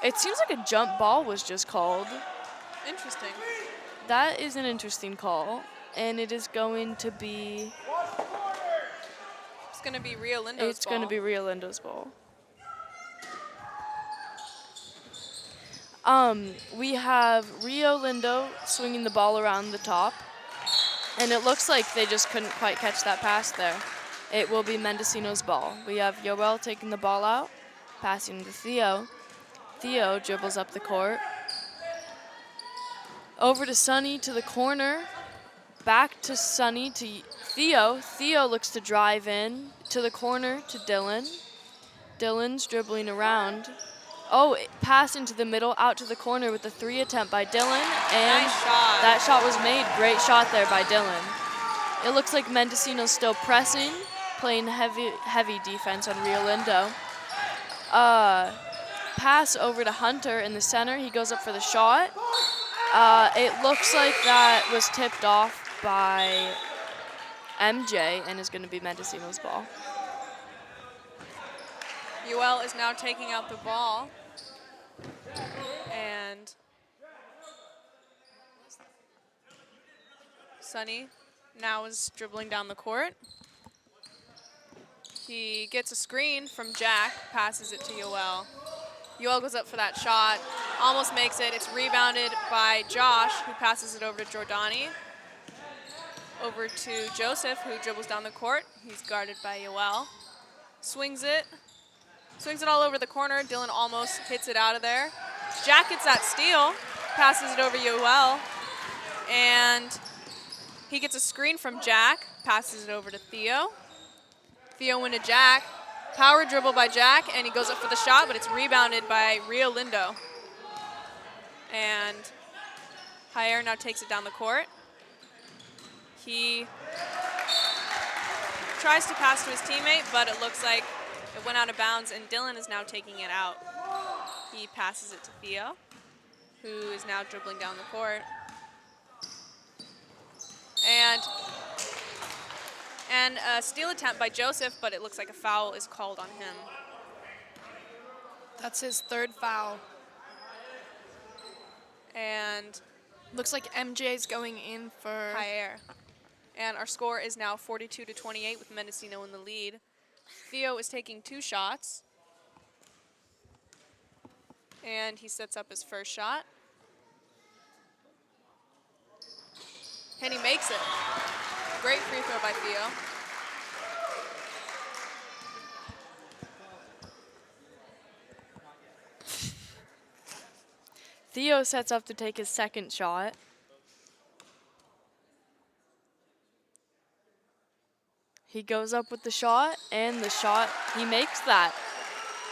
It seems like a jump ball was just called. Interesting. That is an interesting call, and it is going to be... It's going to be Rio Lindo's ball. It's going to be Rio Lindo's ball. We have Rio Lindo swinging the ball around the top, and it looks like they just couldn't quite catch that pass there. It will be Mendocino's ball. We have Yoel taking the ball out, passing to Theo. Theo dribbles up the court. Over to Sonny to the corner. Back to Sonny to Theo. Theo looks to drive in to the corner to Dylan. Dylan's dribbling around. Oh, pass into the middle, out to the corner with the three attempt by Dylan. And Nice shot. that shot was made. Great shot there by Dylan. It looks like Mendocino's still pressing, playing heavy defense on Rio Lindo. Pass over to Hunter in the center. He goes up for the shot. It looks like that was tipped off by MJ and is going to be Mendocino's ball. Yoel is now taking out the ball. And Sonny now is dribbling down the court. He gets a screen from Jack, passes it to Yoel. Yoel goes up for that shot, almost makes it. It's rebounded by Josh, who passes it over to Giordani. Over to Joseph, who dribbles down the court. He's guarded by Yoel. Swings it all over the corner. Dylan almost hits it out of there. Jack gets that steal, passes it over Yoel, and he gets a screen from Jack, passes it over to Theo. Theo into Jack. Power dribble by Jack, and he goes up for the shot, but it's rebounded by Rio Lindo. And Jair now takes it down the court. He tries to pass to his teammate, but it looks like it went out of bounds, and Dylan is now taking it out. He passes it to Theo, who is now dribbling down the court. And a steal attempt by Joseph, but it looks like a foul is called on him. That's his third foul. And Looks like MJ's going in for... Jair. And our score is now 42-28 with Mendocino in the lead. Theo is taking 2 shots. And he sets up his first shot. And he makes it. Great free throw by Theo. Theo sets up to take his second shot. He goes up with the shot, and the shot, he makes that.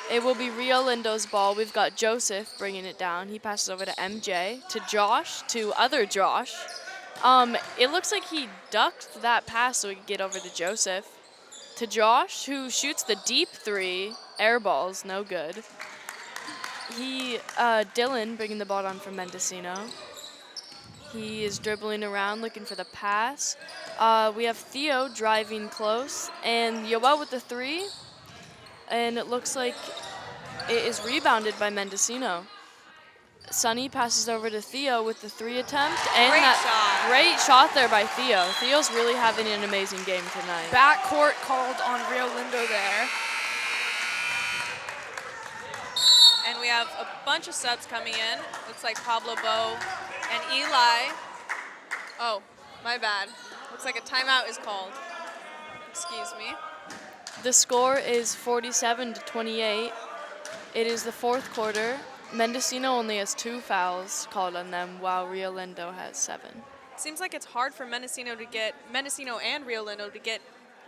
It will be Rio Lindo's ball. We've got Joseph bringing it down. He passes over to MJ, to Josh, to other Josh. It looks like he ducked that pass so he could get over to Joseph. To Josh, who shoots the deep three. Air balls, no good. Dylan bringing the ball down from Mendocino. He is dribbling around looking for the pass. We have Theo driving close, and Yoel with the three. And it looks like it is rebounded by Mendocino. Sonny passes over to Theo with the three attempt. And great shot there by Theo. Theo's really having an amazing game tonight. Backcourt called on Rio Lindo there. And we have a bunch of subs coming in. Looks like Pablo Bo and Eli. Oh, my bad. Looks like a timeout is called. Excuse me. The score is 47-28. It is the fourth quarter. Mendocino only has 2 fouls called on them, while Rio Lindo has 7. Seems like it's hard for Mendocino and Rio Lindo to get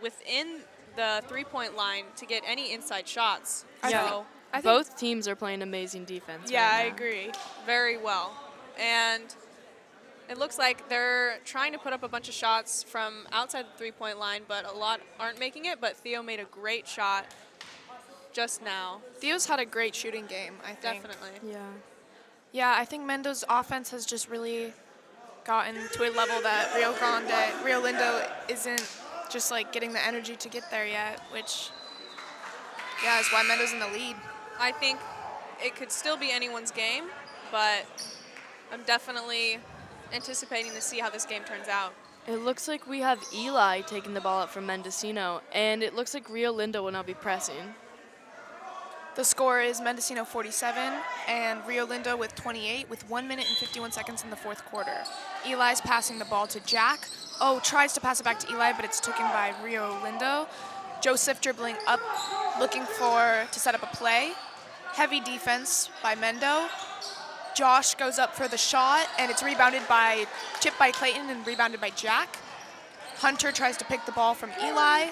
within the three-point line to get any inside shots. Yeah. I think Both teams are playing amazing defense. Yeah, right I now. agree. Very well. And It looks like they're trying to put up a bunch of shots from outside the three-point line, but a lot aren't making it. But Theo made a great shot just now. Theo's had a great shooting game, I think. Definitely. Yeah. Yeah, I think Mendo's offense has just really gotten to a level that Rio Lindo isn't just like getting the energy to get there yet, which, yeah, is why Mendo's in the lead. I think it could still be anyone's game, but I'm definitely anticipating to see how this game turns out. It looks like we have Eli taking the ball up from Mendocino, and it looks like Rio Lindo will now be pressing. The score is Mendocino 47 and Rio Lindo with 28 with 1 minute and 51 seconds in the fourth quarter. Eli's passing the ball to Jack. Tries to pass it back to Eli, but it's taken by Rio Lindo. Joseph dribbling up, looking to set up a play. Heavy defense by Mendo. Josh goes up for the shot, and it's tipped by Clayton and rebounded by Jack. Hunter tries to pick the ball from Eli.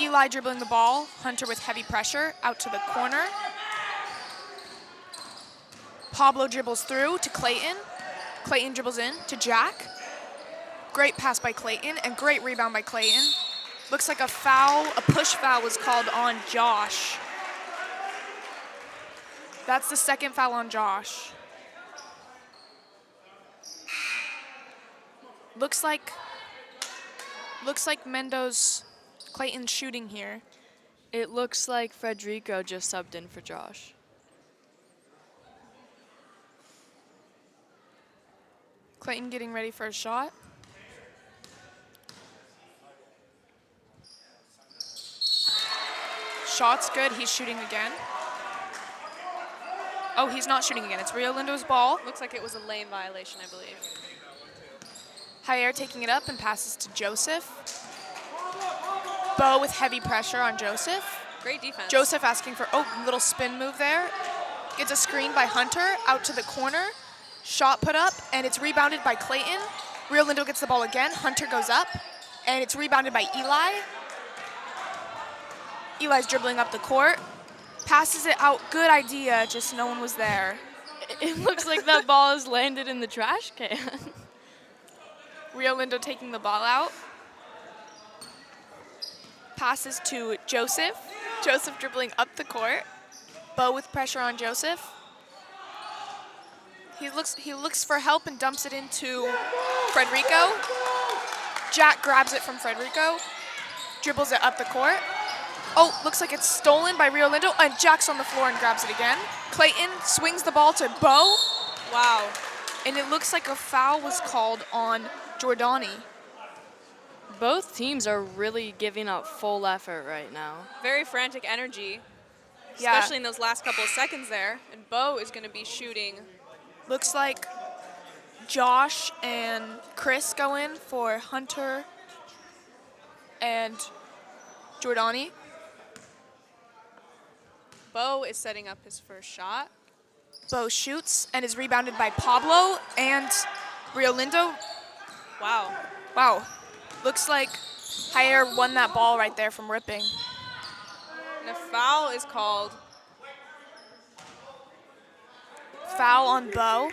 Eli dribbling the ball. Hunter with heavy pressure out to the corner. Pablo dribbles through to Clayton. Clayton dribbles in to Jack. Great pass by Clayton and great rebound by Clayton. Looks like a push foul was called on Josh. That's the second foul on Josh. Looks like Clayton's shooting here. It looks like Frederico just subbed in for Josh. Clayton getting ready for a shot. Shot's good. He's shooting again. Oh, he's not shooting again. It's Rio Lindo's ball. Looks like it was a lane violation, I believe. Jair taking it up and passes to Joseph. Bo with heavy pressure on Joseph. Great defense. Joseph asking for, little spin move there. Gets a screen by Hunter out to the corner. Shot put up, and it's rebounded by Clayton. Rio Lindo gets the ball again. Hunter goes up, and it's rebounded by Eli. Eli's dribbling up the court. Passes it out. Good idea, just no one was there. It looks like that ball has landed in the trash can. Rio Lindo taking the ball out. Passes to Joseph. Joseph dribbling up the court. Bo with pressure on Joseph. He looks for help and dumps it into Frederico. Jack grabs it from Frederico. Dribbles it up the court. Looks like it's stolen by Rio Lindo, and Jack's on the floor and grabs it again. Clayton swings the ball to Bo. Wow. And it looks like a foul was called on Giordani. Both teams are really giving up full effort right now. Very frantic energy, Yeah. especially in those last couple of seconds there. And Bo is going to be shooting. Looks like Josh and Chris go in for Hunter and Giordani. Bo is setting up his first shot. Bo shoots and is rebounded by Pablo and Rio Lindo. Wow. Wow. Looks like Jair won that ball right there from ripping. And a foul is called. Foul on Bo.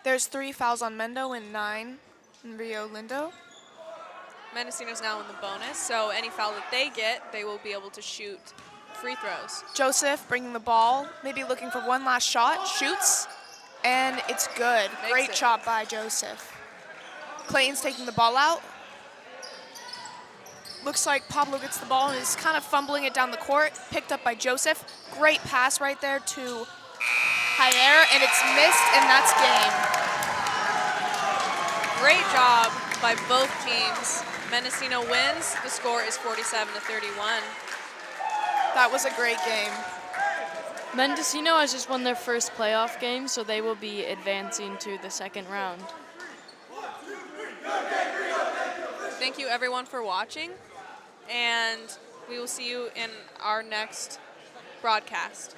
There's 3 fouls on Mendo and 9 on Rio Lindo. Mendocino's now in the bonus, so any foul that they get, they will be able to shoot free throws. Joseph bringing the ball, maybe looking for one last shot, shoots, and it's good. Makes Great it. shot by Joseph. Clayton's taking the ball out. Looks like Pablo gets the ball and is kind of fumbling it down the court, picked up by Joseph. Great pass right there to Jair, and it's missed, and that's game. Great job by both teams. Mendocino wins. The score is 47-31. That was a great game. Mendocino has just won their first playoff game, so they will be advancing to the second round. Thank you everyone for watching, and we will see you in our next broadcast.